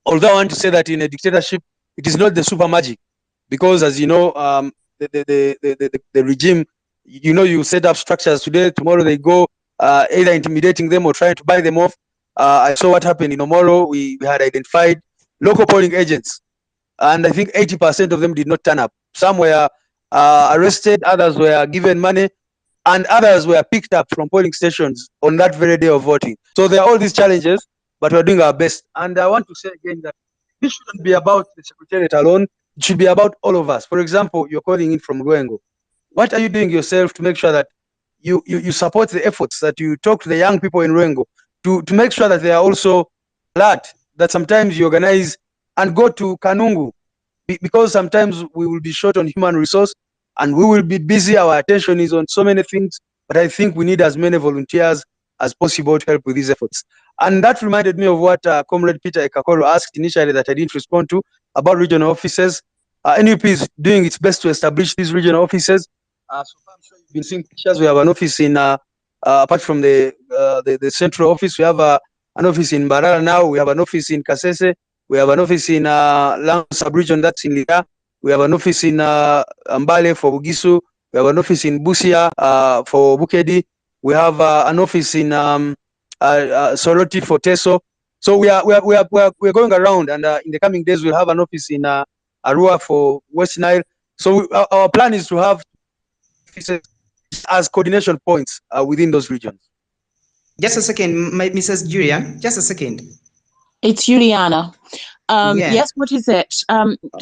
Although I want to say that in a dictatorship, it is not the super magic, because as you know, the regime, you set up structures today, tomorrow they go either intimidating them or trying to buy them off. I saw what happened in Omoro. We had identified local polling agents, and I think 80% of them did not turn up. Some were arrested, others were given money, and others were picked up from polling stations on that very day of voting. So there are all these challenges, but we're doing our best. And I want to say again that this shouldn't be about the Secretariat alone. It should be about all of us. For example, you're calling in from Luengo. What are you doing yourself to make sure that you support the efforts, that you talk to the young people in Luengo to make sure that they are also alert, that sometimes you organize and go to Kanungu, because sometimes we will be short on human resource and we will be busy. Our attention is on so many things, but I think we need as many volunteers as possible to help with these efforts. And that reminded me of what Comrade Peter Ekakoro asked initially that I didn't respond to about regional offices. NUP is doing its best to establish these regional offices. So far, I'm sure you've been seeing pictures. We have an office in, apart from the central office, we have an office in Barara now. We have an office in Kasese. We have an office in Lang sub-region, that's in Lida. We have an office in Mbale for Bugisu. We have an office in Busia for Bukedi. We have an office in Soroti for Teso. So we are going around, and in the coming days we'll have an office in Arua for West Nile. So our plan is to have offices as coordination points within those regions. Just a second, Mrs. Julian. Just a second. It's Juliana. Yes, what is it?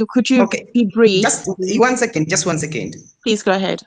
Could you be brief? Just 1 second, just 1 second. Please go ahead.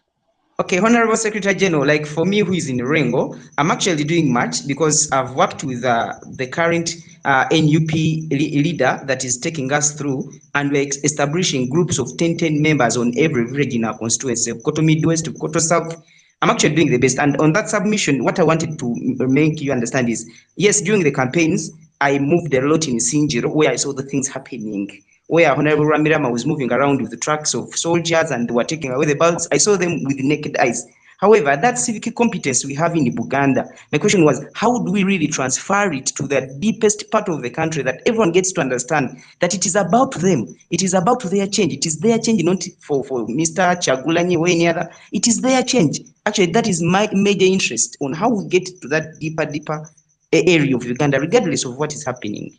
Okay, Honorable Secretary General, like for me who is in Rengo, I'm actually doing much because I've worked with the current NUP leader that is taking us through, and we're establishing groups of 10 members on every village in our constituency, Koto Midwest to Koto South. I'm actually doing the best. And on that submission, what I wanted to make you understand is, yes, during the campaigns, I moved a lot in Sinjiro where I saw the things happening where Honorable Ramirama was moving around with the trucks of soldiers and they were taking away the ballots. I saw them with naked eyes. However, that civic competence we have in Buganda, my question was, how do we really transfer it to the deepest part of the country that everyone gets to understand that it is about them, it is about their change, it is their change, not for Mr. Chagulanyi or any other, it is their change. Actually, that is my major interest on how we get to that deeper area of Uganda, regardless of what is happening.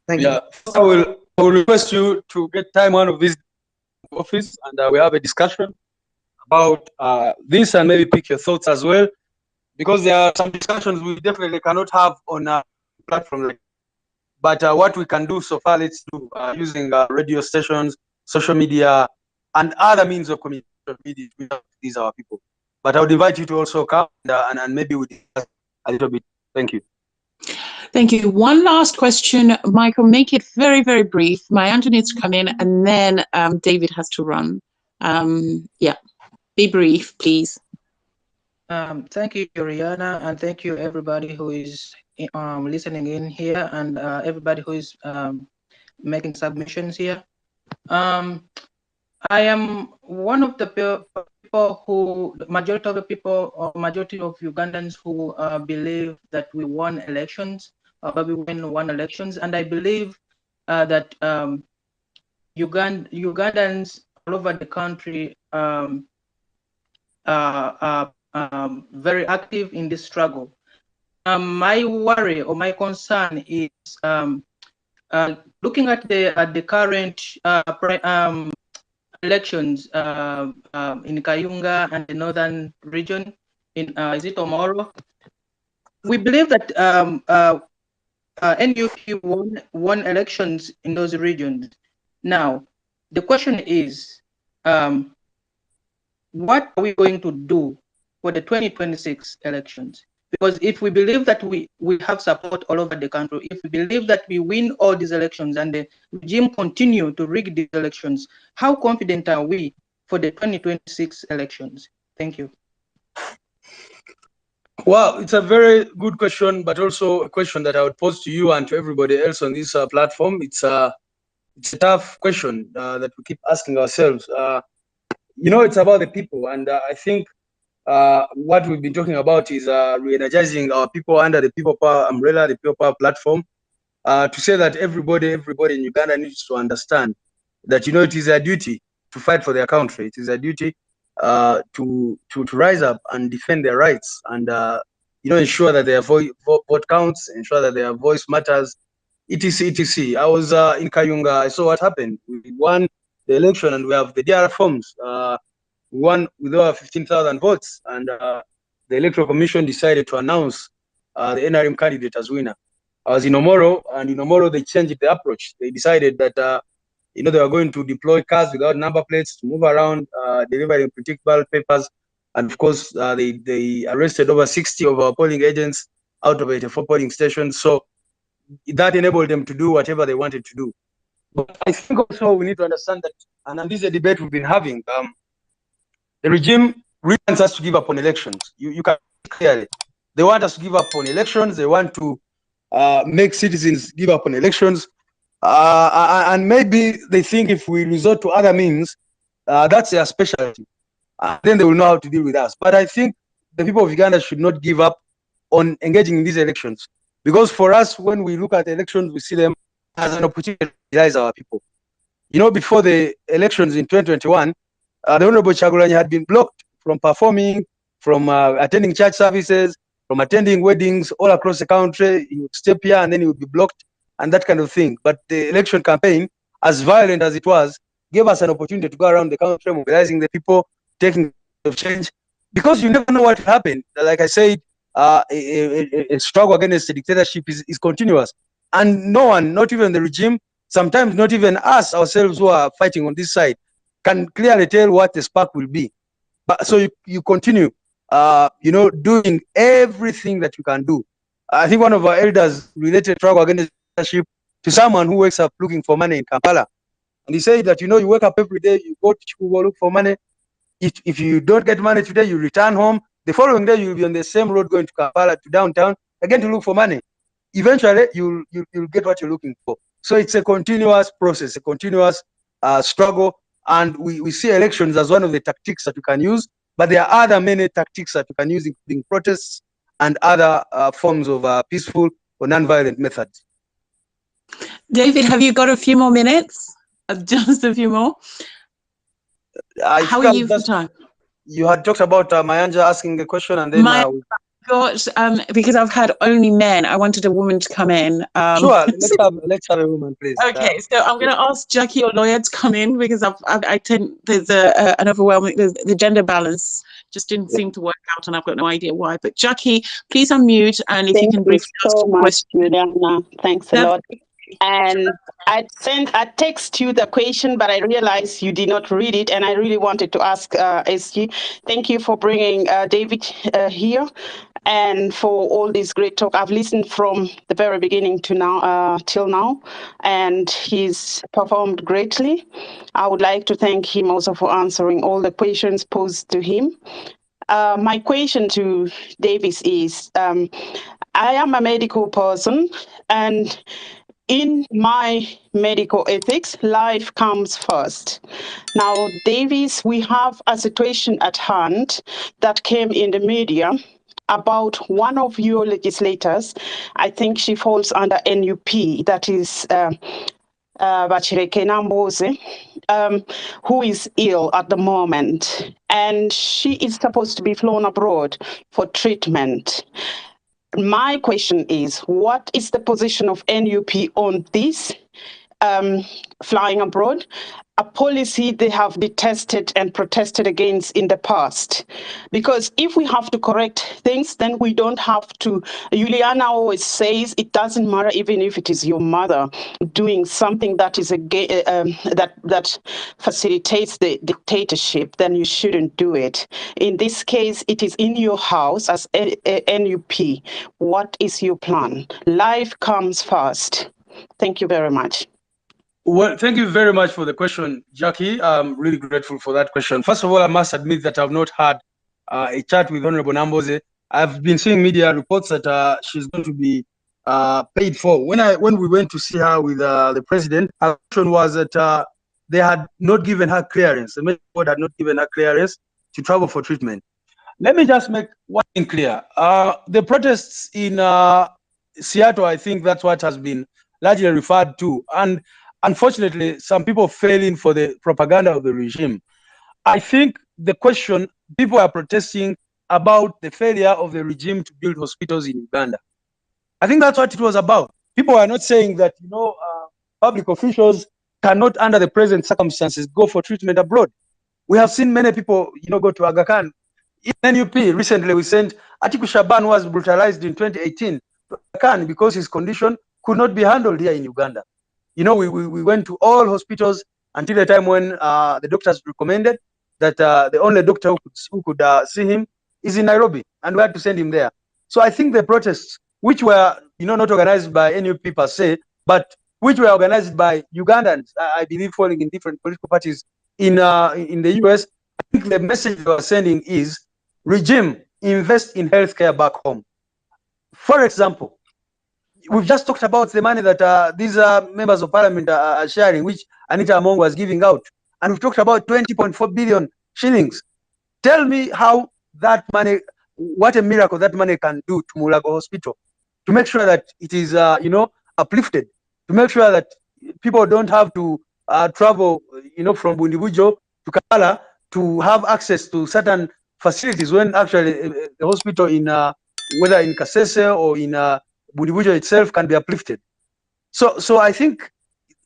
Thank you. I will request you to get time one of these office and we have a discussion about this and maybe pick your thoughts as well, because there are some discussions we definitely cannot have on a platform like. But what we can do so far, let's do using radio stations, social media, and other means of communication media. These are our people. But I would invite you to also come and maybe we discuss a little bit. Thank you. Thank you. One last question, Michael. Make it very, very brief. My Anthony needs to come in, and then David has to run. Yeah, be brief, please. Thank you, Rihanna, and thank you everybody who is listening in here, and everybody who is making submissions here. I am one of the people who, majority of the people, or majority of Ugandans who believe that we won elections, but we won elections, and I believe that Ugandans all over the country very active in this struggle. My worry or my concern is looking at the current elections in Kayunga and the northern region in is it Omoro? We believe that NUP won elections in those regions. Now, the question is, what are we going to do for the 2026 elections? Because if we believe that we have support all over the country, if we believe that we win all these elections and the regime continue to rig these elections, how confident are we for the 2026 elections? Thank you. Well, it's a very good question, but also a question that I would pose to you and to everybody else on this platform. It's a tough question that we keep asking ourselves. You know, it's about the people, and I think what we've been talking about is re-energizing our people under the People Power umbrella, the People Power platform, to say that everybody in Uganda needs to understand that, you know, it is their duty to fight for their country. It is their duty to rise up and defend their rights and, you know, ensure that their vote counts, ensure that their voice matters, etc., etc. I was in Kayunga. I saw what happened. We won the election and we have the DRFOMS. We won with over 15,000 votes, and the Electoral Commission decided to announce the NRM candidate as winner. I was in Omoro, and in Omoro they changed the approach. They decided that you know, they were going to deploy cars without number plates to move around, delivering predictable papers, and of course they arrested over 60 of our polling agents out of 84 polling stations. So that enabled them to do whatever they wanted to do. But I think also we need to understand that, and this is a debate we've been having. The regime really wants us to give up on elections. You can clearly. They want us to give up on elections. They want to make citizens give up on elections. And maybe they think if we resort to other means, that's their specialty. Then they will know how to deal with us. But I think the people of Uganda should not give up on engaging in these elections. Because for us, when we look at elections, we see them as an opportunity to realize our people. You know, before the elections in 2021, the Honorable Chagulanyi had been blocked from performing, from attending church services, from attending weddings all across the country. He would step here and then he would be blocked and that kind of thing. But the election campaign, as violent as it was, gave us an opportunity to go around the country, mobilizing the people, taking change, because you never know what will happen. Like I said, a struggle against the dictatorship is continuous. And no one, not even the regime, sometimes not even us ourselves who are fighting on this side, can clearly tell what the spark will be. But so you continue, you know, doing everything that you can do. I think one of our elders related struggle against dictatorship to someone who wakes up looking for money in Kampala. And he said that, you know, you wake up every day, you go to Chikugo, look for money. If you don't get money today, you return home. The following day, you'll be on the same road going to Kampala, to downtown, again to look for money. eventually you'll get what you're looking for. So it's a continuous process, a continuous struggle, and we see elections as one of the tactics that you can use, but there are other many tactics that you can use, including protests and other forms of peaceful or non-violent methods. David, have you got a few more minutes? Just a few more? How are you for time? You had talked about Mayanja asking a question, and then because I've had only men, I wanted a woman to come in. Sure, let's have a woman, please. Okay, so I'm going to ask Jackie or Lawyer to come in, because I tend there's an overwhelming the gender balance just didn't seem to work out, and I've got no idea why. But Jackie, please unmute, and if you can briefly ask a question. Juliana. Thanks a lot. And I text you the question, but I realized you did not read it, and I really wanted to ask SG. Thank you for bringing David here, and for all this great talk. I've listened from the very beginning to now, till now, and he's performed greatly. I would like to thank him also for answering all the questions posed to him. My question to Davis is, I am a medical person, and in my medical ethics, life comes first. Now, Davis, we have a situation at hand that came in the media about one of your legislators. I think she falls under NUP, that is Bachireke Namboze, who is ill at the moment, and she is supposed to be flown abroad for treatment. My question is, what is the position of NUP on this flying abroad? A policy they have detested and protested against in the past. Because if we have to correct things, then we don't have to. Juliana always says it doesn't matter even if it is your mother doing something that is that facilitates the dictatorship, then you shouldn't do it. In this case, it is in your house as a NUP. What is your plan? Life comes first. Thank you very much. Well, thank you very much for the question, Jackie. I'm really grateful for that question. First of all, I must admit that I've not had a chat with Honorable Namboze. I've been seeing media reports that she's going to be paid for. When we went to see her with the president, our question was that they had not given her clearance. The medical board had not given her clearance to travel for treatment. Let me just make one thing clear. The protests in Seattle, I think that's what has been largely referred to. And unfortunately, some people fell in for the propaganda of the regime. I think the question, people are protesting about the failure of the regime to build hospitals in Uganda. I think that's what it was about. People are not saying that, public officials cannot, under the present circumstances, go for treatment abroad. We have seen many people, go to Aga Khan. In NUP, recently we sent Atiku Shaban, who was brutalized in 2018, to Aga Khan because his condition could not be handled here in Uganda. We went to all hospitals until the time when the doctors recommended that the only doctor who could see him is in Nairobi, and we had to send him there. So I think the protests, which were not organized by NUP per se, but which were organized by Ugandans, I believe falling in different political parties in the US, I think the message they are sending is, regime, invest in healthcare back home. For example, we've just talked about the money that these members of parliament are sharing, which Anita Among was giving out. And we've talked about 20.4 billion shillings. Tell me how that money, what a miracle that money can do to Mulago Hospital, to make sure that it is, uplifted, to make sure that people don't have to travel, from Bundibujo to Kampala to have access to certain facilities, when actually the hospital in, whether in Kasese or in Bundibujo itself, can be uplifted. So I think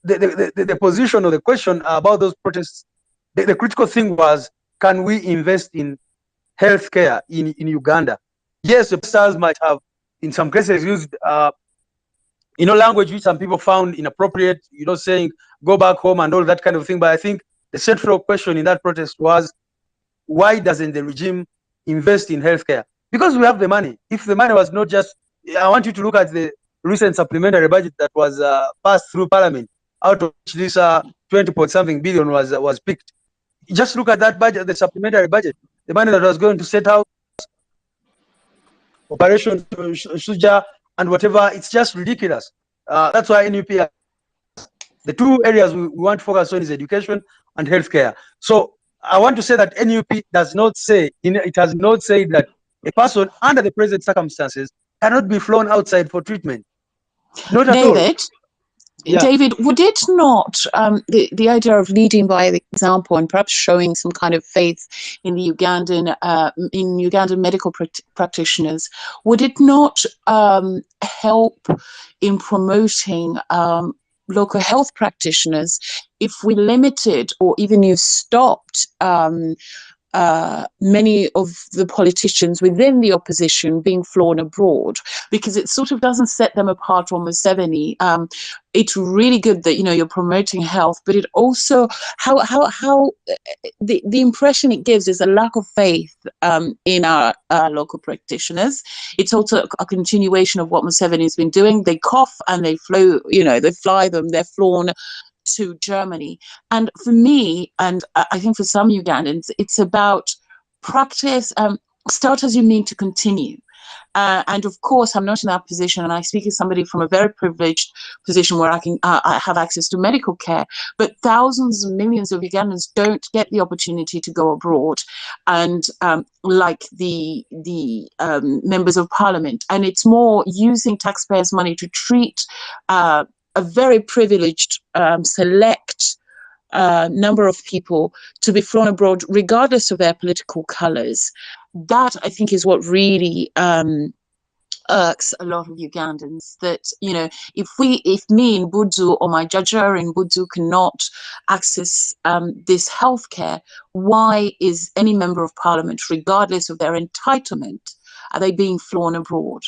the position or the question about those protests, the critical thing was, can we invest in healthcare in Uganda? Yes, the stars might have, in some cases, used language which some people found inappropriate, saying go back home and all that kind of thing. But I think the central question in that protest was, why doesn't the regime invest in healthcare? Because we have the money. If the money was not just, I want you to look at the recent supplementary budget that was passed through Parliament, out of which this 20-point-something billion was picked. Just look at that budget, the supplementary budget, the money that was going to set out Operation Shuja and whatever. It's just ridiculous. That's why NUP, the two areas we want to focus on is education and healthcare. So I want to say that NUP does not say, it has not said that a person under the present circumstances cannot be flown outside for treatment. Not at all. David, Yeah. David, would it not, the idea of leading by the example and perhaps showing some kind of faith in the Ugandan medical practitioners, would it not help in promoting local health practitioners if we limited or even you stopped many of the politicians within the opposition being flown abroad, because it sort of doesn't set them apart from Museveni. It's really good that, you know, you're promoting health, but it also, how the impression it gives is a lack of faith in our local practitioners. It's also a continuation of what Museveni has been doing. They cough and they flow, you know, they fly them, they're flown to Germany. And for me, and I think for some Ugandans, it's about practice, start as you mean to continue. And of course, I'm not in that position, and I speak as somebody from a very privileged position where I have access to medical care, but thousands and millions of Ugandans don't get the opportunity to go abroad, and like the members of parliament. And it's more using taxpayers' money to treat a very privileged select number of people to be flown abroad, regardless of their political colours. That, I think, is what really irks a lot of Ugandans. That, you know, if me in Budzu or my judger in Budzu cannot access this healthcare, why is any member of parliament, regardless of their entitlement, are they being flown abroad?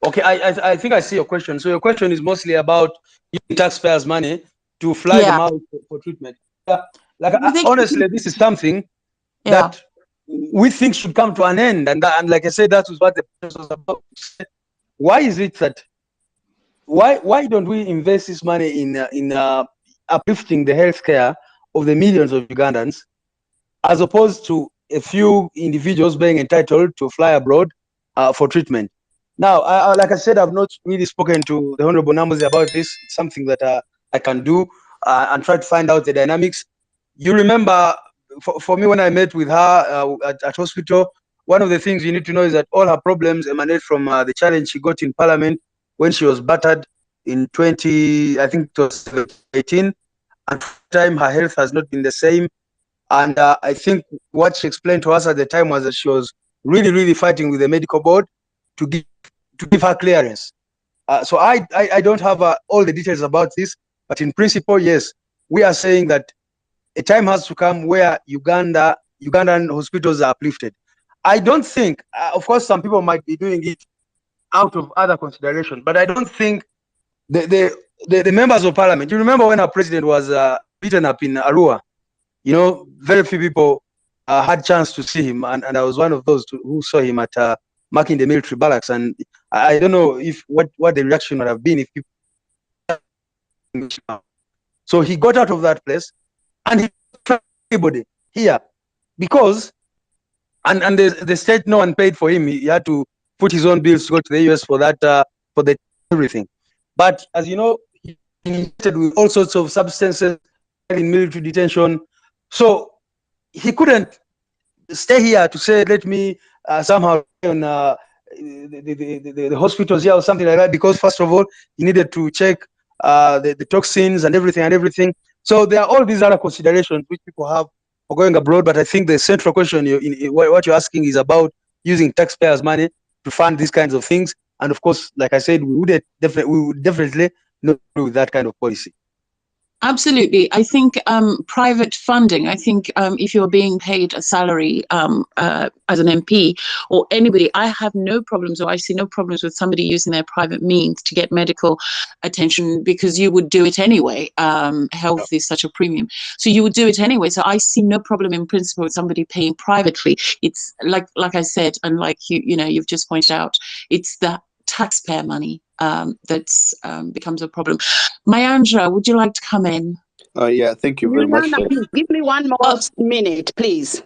Okay, I think I see your question. So your question is mostly about using taxpayers' money to fly them out for treatment. Yeah. Like, honestly, this is something that we think should come to an end. And like I said, that was what the process was about. Why is it that, why don't we invest this money in uplifting the healthcare of the millions of Ugandans, as opposed to a few individuals being entitled to fly abroad for treatment? Now, like I said, I've not really spoken to the Honorable Namuzi about this. It's something that I can do and try to find out the dynamics. You remember, for me, when I met with her at hospital, one of the things you need to know is that all her problems emanate from the challenge she got in Parliament when she was battered in 2018. And for the time, her health has not been the same. And I think what she explained to us at the time was that she was really, really fighting with the medical board to give her clearance. So I don't have all the details about this, but in principle, yes, we are saying that a time has to come where Ugandan hospitals are uplifted. I don't think, of course, some people might be doing it out of other consideration, but I don't think the members of parliament, you remember when our president was beaten up in Arua, you know, very few people had chance to see him, and I was one of those who saw him at marking the military barracks, and I don't know if what the reaction would have been if people. So he got out of that place, and he everybody here because, and the state, no one paid for him. He had to put his own bills to go to the US for that for the everything. But as you know, he injected with all sorts of substances in military detention, so he couldn't stay here to say, let me somehow on the hospitals here or something like that, because first of all, he needed to check the toxins and everything. So there are all these other considerations which people have for going abroad. But I think the central question what you're asking is about using taxpayers' money to fund these kinds of things. And of course, like I said, we would definitely not do with that kind of policy. Absolutely. I think private funding, I think if you're being paid a salary as an MP or anybody, I have no problems, or I see no problems with somebody using their private means to get medical attention, because you would do it anyway. Health is such a premium. So you would do it anyway. So I see no problem in principle with somebody paying privately. It's like I said, and like you've just pointed out, it's the taxpayer money that's becomes a problem. Mayandra, would you like to come in? Yeah, thank you very much. Please give me one more minute, please.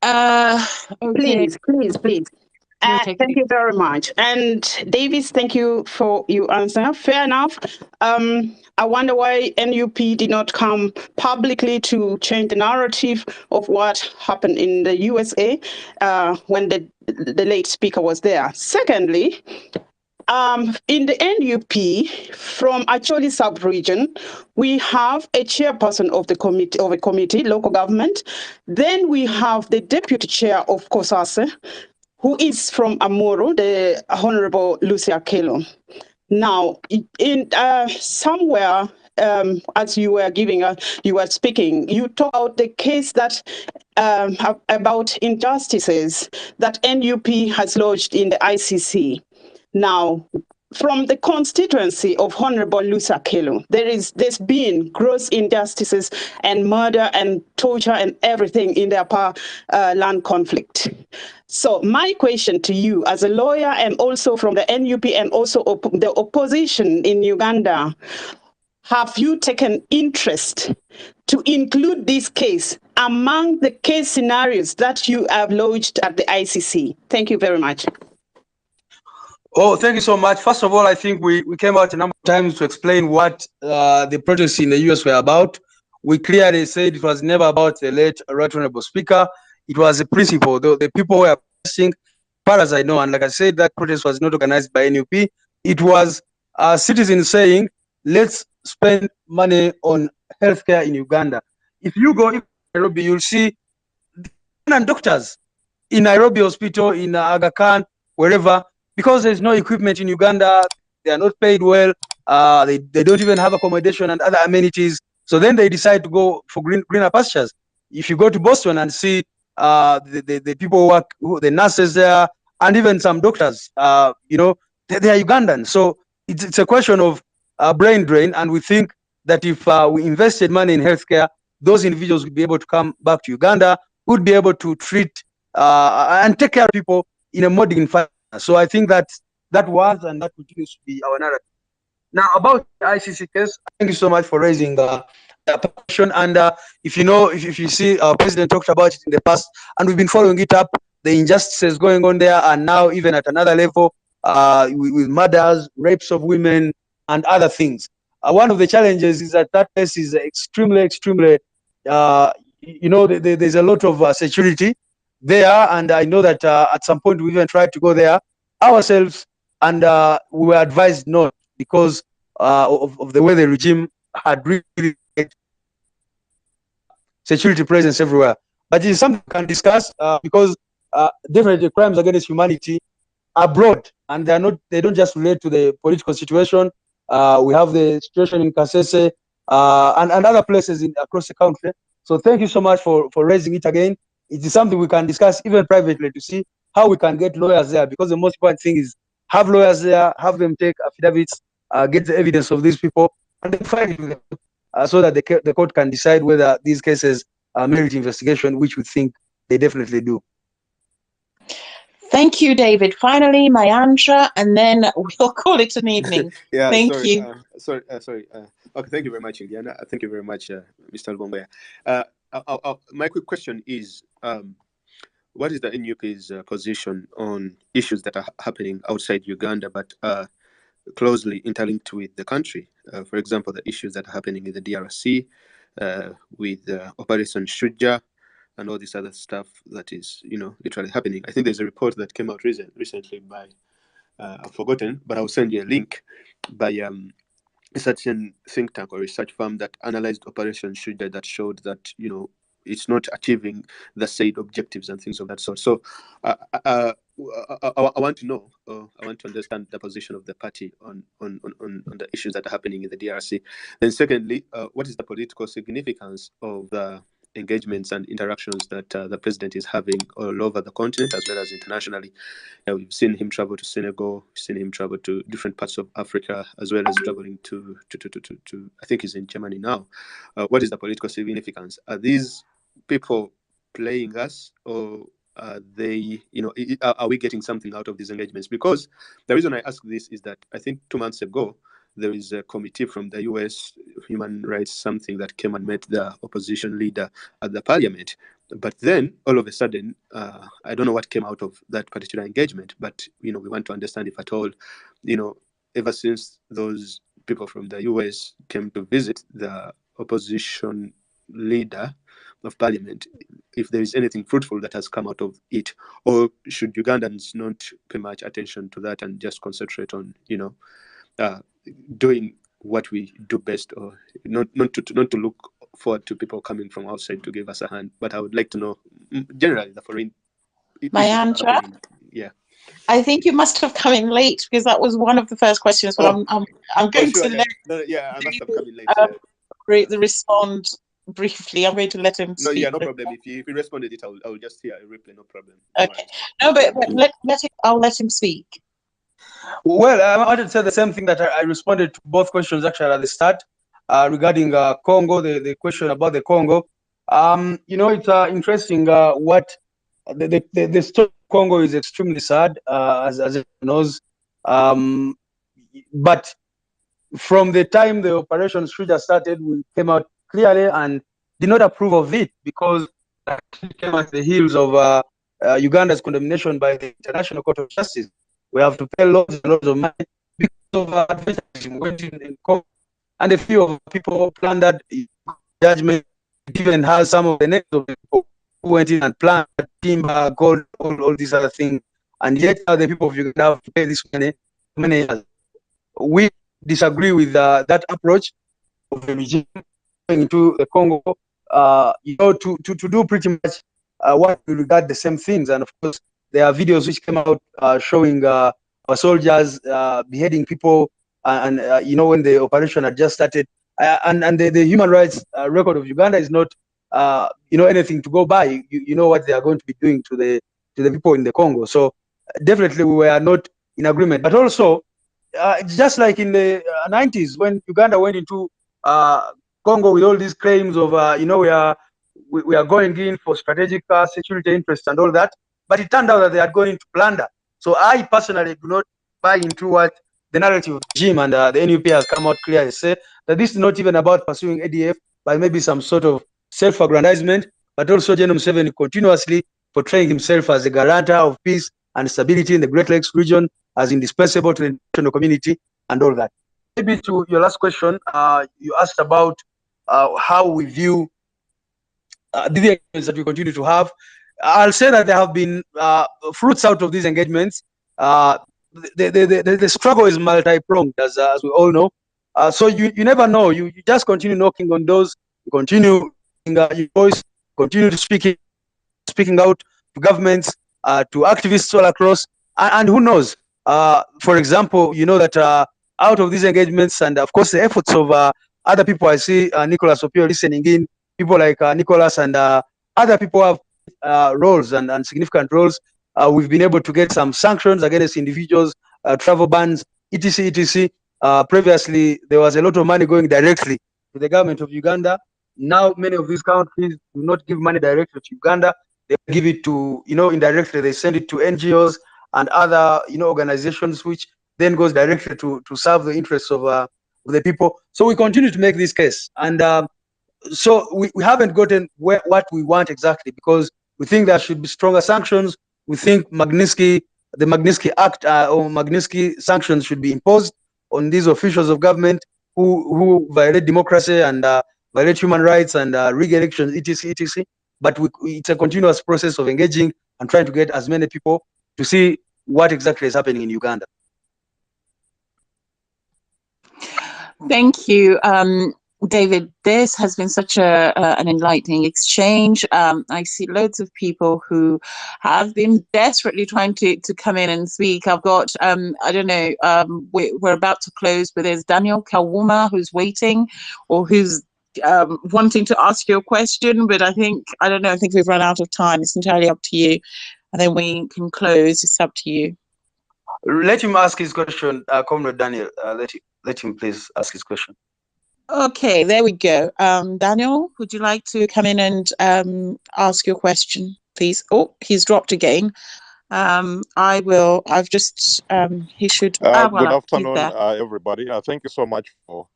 Okay. Please. Thank you very much. And Davis, thank you for your answer. Fair enough. I wonder why NUP did not come publicly to change the narrative of what happened in the USA when the late speaker was there. Secondly, in the NUP, from Acholi sub-region, we have a chairperson of the committee, local government. Then we have the deputy chair of COSASE, who is from Amuru, the Honorable Lucia Kelo. Now, in somewhere, as you were speaking, you talked about the case that about injustices that NUP has lodged in the ICC. Now, from the constituency of Honorable Lucia Kelo, there's been gross injustices and murder and torture and everything in the upper land conflict. So my question to you as a lawyer and also from the NUP and also the opposition in Uganda, have you taken interest to include this case among the case scenarios that you have lodged at the ICC? Thank you very much. Oh, thank you so much. First of all, I think we came out a number of times to explain what the protests in the US were about. We clearly said it was never about the late Right Honorable Speaker. It was a principle. The people were protesting, as far as I know, and like I said, that protest was not organized by NUP. It was citizens saying, let's spend money on healthcare in Uganda. If you go to Nairobi, you'll see doctors in Nairobi Hospital, in Aga Khan, wherever, because there's no equipment in Uganda, they are not paid well, they don't even have accommodation and other amenities. So then they decide to go for greener pastures. If you go to Boston and see the people who work, the nurses there, and even some doctors, you know, they are Ugandan. So it's a question of brain drain, and we think that if we invested money in healthcare, those individuals would be able to come back to Uganda, would be able to treat and take care of people in a more dignified. So I think that was and that continues to be our narrative. Now about the ICC case, thank you so much for raising the question. And if you see, our president talked about it in the past, and we've been following it up. The injustices going on there, and now even at another level, with murders, rapes of women, and other things. One of the challenges is that place is extremely, there's a lot of security there, and I know that at some point we even tried to go there ourselves, and we were advised not, because of the way the regime had really security presence everywhere. But it is something we can discuss, because definitely crimes against humanity are broad, and they don't just relate to the political situation. We have the situation in Kasese and other places across the country. So thank you so much for raising it again. It is something we can discuss even privately to see how we can get lawyers there, because the most important thing is have lawyers there, have them take affidavits, get the evidence of these people, and then file it with the court, so that the court can decide whether these cases merit investigation, which we think they definitely do. Thank you, David. Finally, Mayandra, and then we'll call it an evening. Yeah, Thank sorry, you. Sorry. Okay, thank you very much, Iliana. Thank you very much, Mr. Muwonge. My quick question is, what is the NUP's position on issues that are happening outside Uganda, but closely interlinked with the country? For example, the issues that are happening in the DRC with Operation Shuja and all this other stuff that is, literally happening. I think there's a report that came out recently by, I've forgotten, but I'll send you a link, by a certain think tank or research firm that analyzed Operation Shuja, that showed that, it's not achieving the said objectives and things of that sort. So I want to know, I want to understand the position of the party on the issues that are happening in the DRC. Then secondly, what is the political significance of the engagements and interactions that the president is having all over the continent as well as internationally? We've seen him travel to Senegal, we've seen him travel to different parts of Africa, as well as traveling to I think he's in Germany now. What is the political significance? Are these people playing us, or are they, are we getting something out of these engagements? Because the reason I ask this is that I think 2 months ago, there is a committee from the US Human Rights something that came and met the opposition leader at the parliament. But then all of a sudden, I don't know what came out of that particular engagement, but we want to understand if at all, ever since those people from the US came to visit the opposition leader of parliament, if there is anything fruitful that has come out of it, or should Ugandans not pay much attention to that and just concentrate on doing what we do best, or not to look forward to people coming from outside to give us a hand. But I would like to know generally the foreign issues that are Mayandra, happening. Yeah. I think you must have come in late because that was one of the first questions. But I'm going sure, to let I must have come in late. respond briefly. I'm going to let him speak. No problem. If you responded it, I'll just hear a replay. No problem. Okay. No, but I'll let him speak. Well, I wanted to say the same thing that I responded to both questions actually at the start regarding Congo, the question about the Congo. It's interesting what the story of Congo is extremely sad, as everyone knows. But from the time the Operation Shuja started, we came out clearly and did not approve of it because it came at the heels of Uganda's condemnation by the International Court of Justice. We have to pay lots and lots of money because of adventurism went in Congo, and a few of people plundered judgment, even has some of the names of the people who went in and plundered timber, gold, all these other things, and yet the people of Uganda have to pay this money for many years. We disagree with that approach of the regime going into the Congo, to do pretty much what we regard the same things. And of course, there are videos which came out showing our soldiers beheading people, and when the operation had just started, and the human rights record of Uganda is not anything to go by. You know what they are going to be doing to the people in the Congo. So definitely we were not in agreement. But also, just like in the 90s when Uganda went into Congo with all these claims of we are going in for strategic security interests and all that, but it turned out that they are going to plunder. So I personally do not buy into what the narrative of the regime and the NUP has come out clearly say that this is not even about pursuing ADF, but maybe some sort of self-aggrandizement, but also General Museveni continuously portraying himself as a guarantor of peace and stability in the Great Lakes region, as indispensable to the international community and all that. Maybe to your last question, you asked about how we view the engagements that we continue to have. I'll say that there have been fruits out of these engagements. The struggle is multi-pronged, as we all know. So you never know. You just continue knocking on doors, you continue your voice, continue to speaking out to governments, to activists all across, and who knows? For example, you know that out of these engagements and of course the efforts of other people, I see Nicholas Opio listening in, people like Nicholas and other people have roles and significant roles. We've been able to get some sanctions against individuals, travel bans, etc. Previously, there was a lot of money going directly to the government of Uganda. Now, many of these countries do not give money directly to Uganda. They give it to, indirectly, they send it to NGOs and other, organizations, which then goes directly to serve the interests of the people. So we continue to make this case. And so we haven't gotten what we want exactly, because we think there should be stronger sanctions. We think the Magnitsky Act or Magnitsky sanctions should be imposed on these officials of government who violate democracy and violate human rights and rig elections, etc. But it's a continuous process of engaging and trying to get as many people to see what exactly is happening in Uganda. Thank you, David. This has been such an enlightening exchange. I see loads of people who have been desperately trying to come in and speak. I've got, I don't know, we're about to close, but there's Daniel Kawuma who's waiting or who's wanting to ask you a question, but I think we've run out of time. It's entirely up to you. And then we can close. It's up to you. Let him ask his question, Comrade Daniel. Let him please ask his question. Okay, there we go. Daniel, would you like to come in and ask your question, please? Oh, he's dropped again. I've just, he should. Good afternoon, everybody. Thank you so much for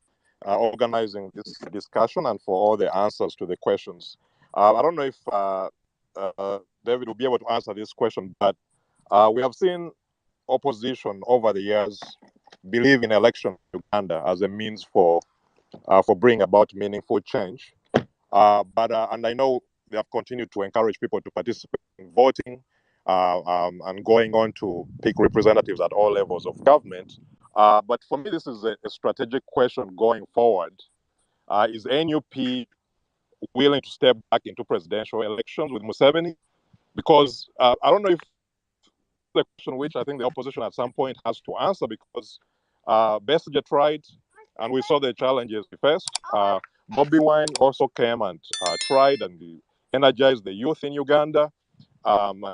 organizing this discussion and for all the answers to the questions. I don't know if David will be able to answer this question, but we have seen opposition over the years believe in election in Uganda as a means for bringing about meaningful change. And I know they have continued to encourage people to participate in voting and going on to pick representatives at all levels of government. But for me, this is a strategic question going forward. Is NUP willing to step back into presidential elections with Museveni? Because I don't know if the question which I think the opposition at some point has to answer, because Besigye tried, and we saw the challenges we faced. Bobby Wine also came and tried and energized the youth in Uganda.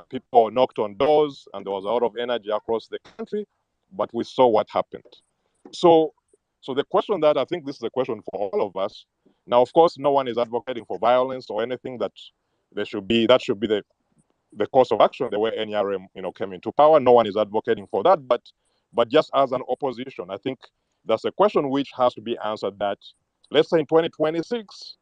People knocked on doors, and there was a lot of energy across the country, but we saw what happened. So the question that I think this is a question for all of us. Now, of course, no one is advocating for violence or anything that should be the course of action, the way NRM came into power. No one is advocating for that, but just as an opposition, I think that's a question which has to be answered. That, let's say in 2026,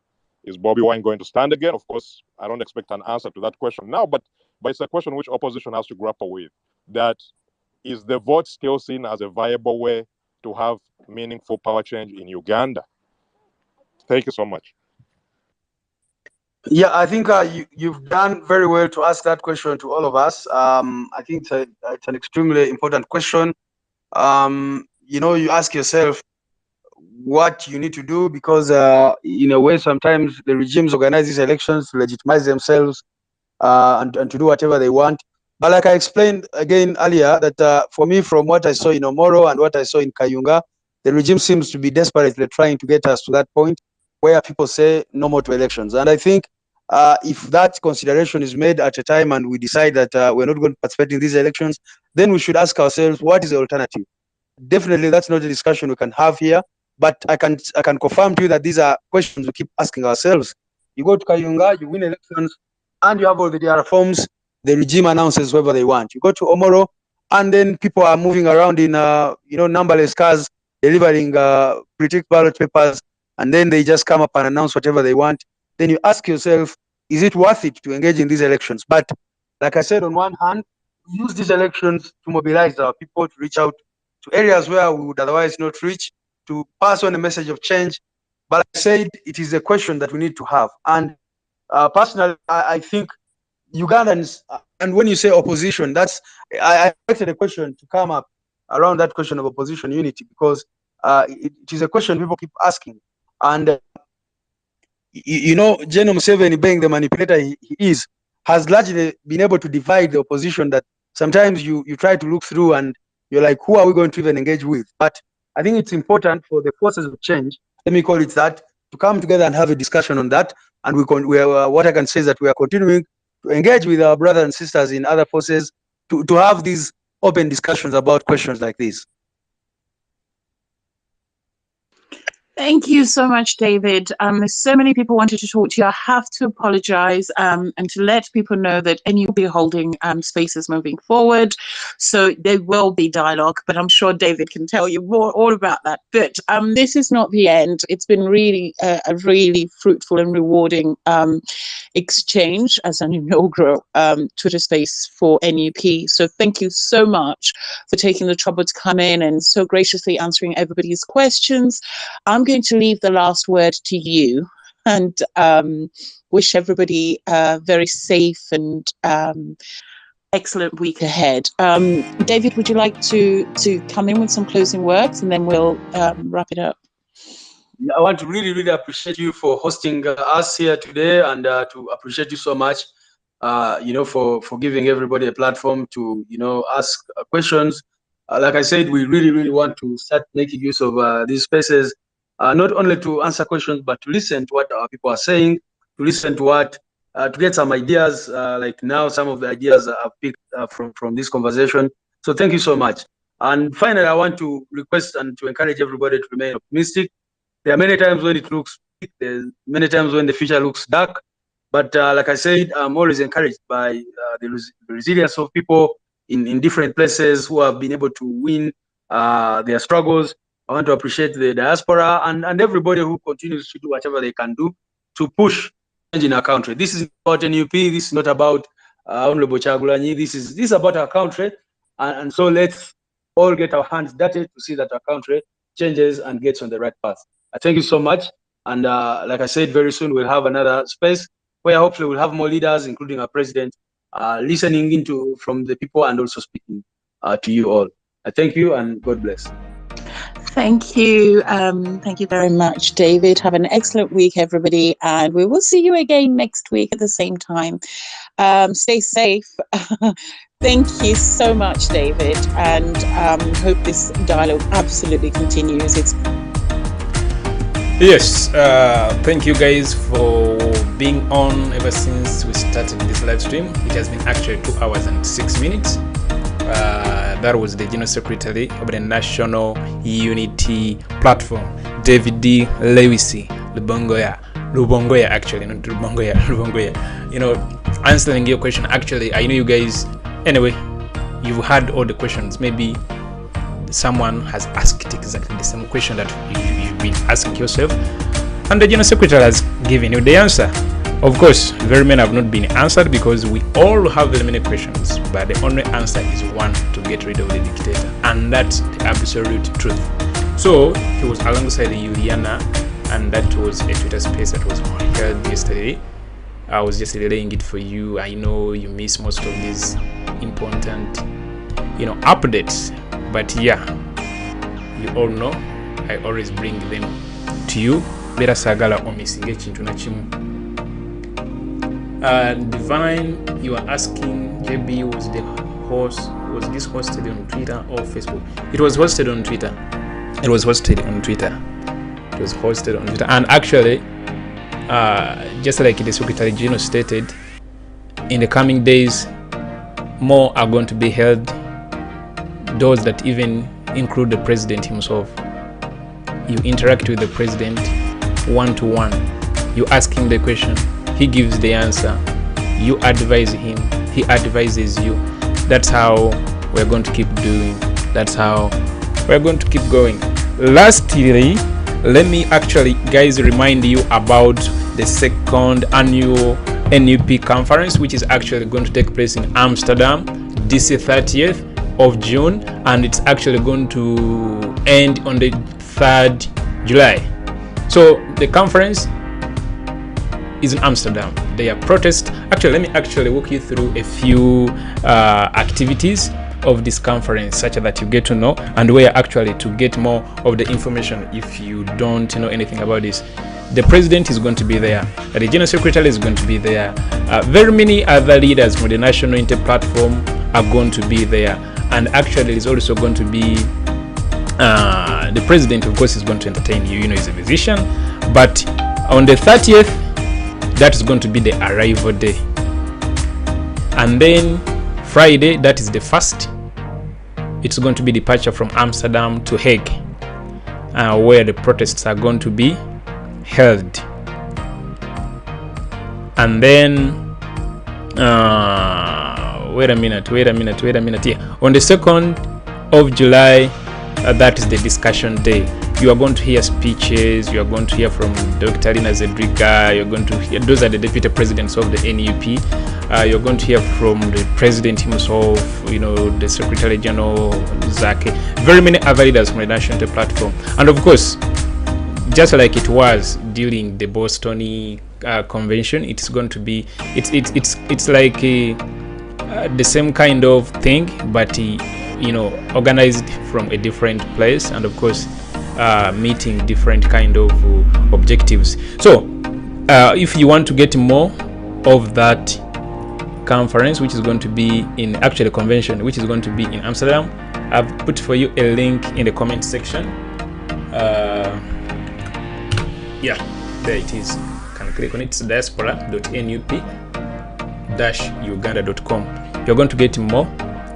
is Bobby Wine going to stand again? Of course, I don't expect an answer to that question now, but it's a question which opposition has to grapple with. That, is the vote still seen as a viable way to have meaningful power change in Uganda? Thank you so much. Yeah, I think you've done very well to ask that question to all of us. I think it's an extremely important question. You ask yourself what you need to do, because in a way, sometimes the regimes organize these elections to legitimize themselves and to do whatever they want. But like I explained again earlier, that for me, from what I saw in Omoro and what I saw in Kayunga, the regime seems to be desperately trying to get us to that point where people say no more to elections. And I think if that consideration is made at a time and we decide that we're not going to participate in these elections, then we should ask ourselves, what is the alternative? Definitely, that's not a discussion we can have here. But I can confirm to you that these are questions we keep asking ourselves. You go to Kayunga, you win elections, and you have all the DR forms. The regime announces whoever they want. You go to Omoro, and then people are moving around in numberless cars, delivering pre-ticked ballot papers, and then they just come up and announce whatever they want. Then you ask yourself, is it worth it to engage in these elections? But like I said, on one hand, use these elections to mobilize our people, to reach out to areas where we would otherwise not reach, to pass on a message of change. But I said it is a question that we need to have. And personally, I think Ugandans, and when you say opposition, I expected a question to come up around that question of opposition unity, because it is a question people keep asking. And General Museveni, being the manipulator he is, has largely been able to divide the opposition, that sometimes you try to look through and you're like, who are we going to even engage with? But I think it's important for the forces of change, let me call it that, to come together and have a discussion on that. And what I can say is that we are continuing to engage with our brothers and sisters in other forces to have these open discussions about questions like this. Thank you so much, David. There's so many people wanted to talk to you. I have to apologize and to let people know that NUP will be holding spaces moving forward. So there will be dialogue, but I'm sure David can tell you more all about that. But this is not the end. It's been really a really fruitful and rewarding exchange as an inaugural Twitter space for NUP. So thank you so much for taking the trouble to come in and so graciously answering everybody's questions. I'm going to leave the last word to you and wish everybody a very safe and excellent week ahead. David, would you like to come in with some closing words, and then we'll wrap it up? I want to really, really appreciate you for hosting us here today, and to appreciate you so much, for giving everybody a platform to, ask questions. Like I said, we really, really want to start making use of these spaces, not only to answer questions, but to listen to what our people are saying, to listen to what, to get some ideas. Like now, some of the ideas I've picked from this conversation. So thank you so much. And finally, I want to request and to encourage everybody to remain optimistic. There are many times when it looks bleak, there's many times when the future looks dark. But like I said, I'm always encouraged by the resilience of people in different places who have been able to win their struggles. I want to appreciate the diaspora and everybody who continues to do whatever they can do to push in our country. This is about NUP. This is not about Honorable Chagulanyi. This is about our country, and so let's all get our hands dirty to see that our country changes and gets on the right path. Thank you so much. And like I said, very soon we'll have another space where hopefully we'll have more leaders, including our president, listening from the people and also speaking to you all. Thank you and God bless. Thank you. Thank you very much, David. Have an excellent week, everybody. And we will see you again next week at the same time. Stay safe. Thank you so much, David. And hope this dialogue absolutely continues. Yes, thank you guys for being on ever since we started this live stream. It has been actually 2 hours and 6 minutes. That was the General Secretary of the National Unity Platform, David D. Lewisi Lubongoya, actually, not Lubongoya. You know, answering your question, actually, I know you guys, anyway, you've had all the questions. Maybe someone has asked exactly the same question that you've been asking yourself, and the General Secretary has given you the answer. Of course, very many have not been answered because we all have very many questions, but the only answer is one: to get rid of the dictator, and that's the absolute truth. So he was alongside Juliana, and that was a Twitter space that was held yesterday. I was just relaying it for you. I know you miss most of these important, updates, but yeah, you all know I always bring them to you. Bera sagala omisinge chintu na chimu. Divine, you are asking, JB, was this hosted on Twitter or Facebook? It was hosted on Twitter. And actually, just like the Secretary General stated, in the coming days, more are going to be held, those that even include the president himself. You interact with the president one-to-one. You ask him the question, he gives the answer. You advise him, he advises you. That's how we're going to keep doing. That's how we're going to keep going. Lastly, let me actually, guys, remind you about the second annual NUP conference, which is actually going to take place in Amsterdam, this 30th of June, and it's actually going to end on the 3rd July. So the conference is in Amsterdam. They are protests. Actually, let me actually walk you through a few activities of this conference, such that you get to know and where actually to get more of the information if you don't know anything about this. The president is going to be there. The General Secretary is going to be there. Very many other leaders from the National Unity Platform are going to be there. And actually, there is also going to be the president, of course, is going to entertain you. He's a musician. But on the 30th, that is going to be the arrival day. And then Friday, that is the 1st, it's going to be departure from Amsterdam to Hague, where the protests are going to be held. And then wait a minute. Yeah. On the 2nd of July, that is the discussion day. You are going to hear speeches. You are going to hear from Dr. Lina Zedriga. You're going to hear, those are the deputy presidents of the NUP. You're going to hear from the president himself, the Secretary General Zake, very many other leaders from the National Unity Platform. And of course, just like it was during the Boston convention, it's going to be, it's like the same kind of thing, but organized from a different place, and of course meeting different kind of objectives. So if you want to get more of that conference, which is going to be in actually convention, which is going to be in Amsterdam, I've put for you a link in the comment section. Yeah, there it is. You can click on it. It's diaspora.nup-uganda.com. You're going to get more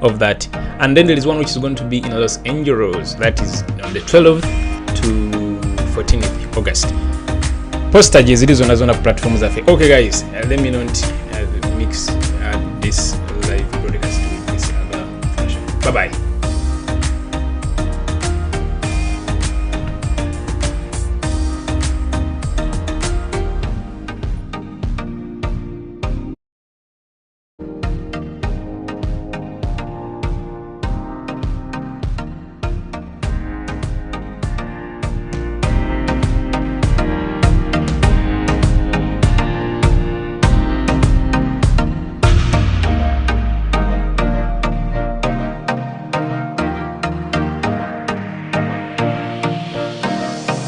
of that. And then there is one which is going to be in Los Angeles. That is on the 12th to 14th August. Postage is on Azona platforms. Okay, guys, let me not mix this live broadcast with this other version. Bye bye.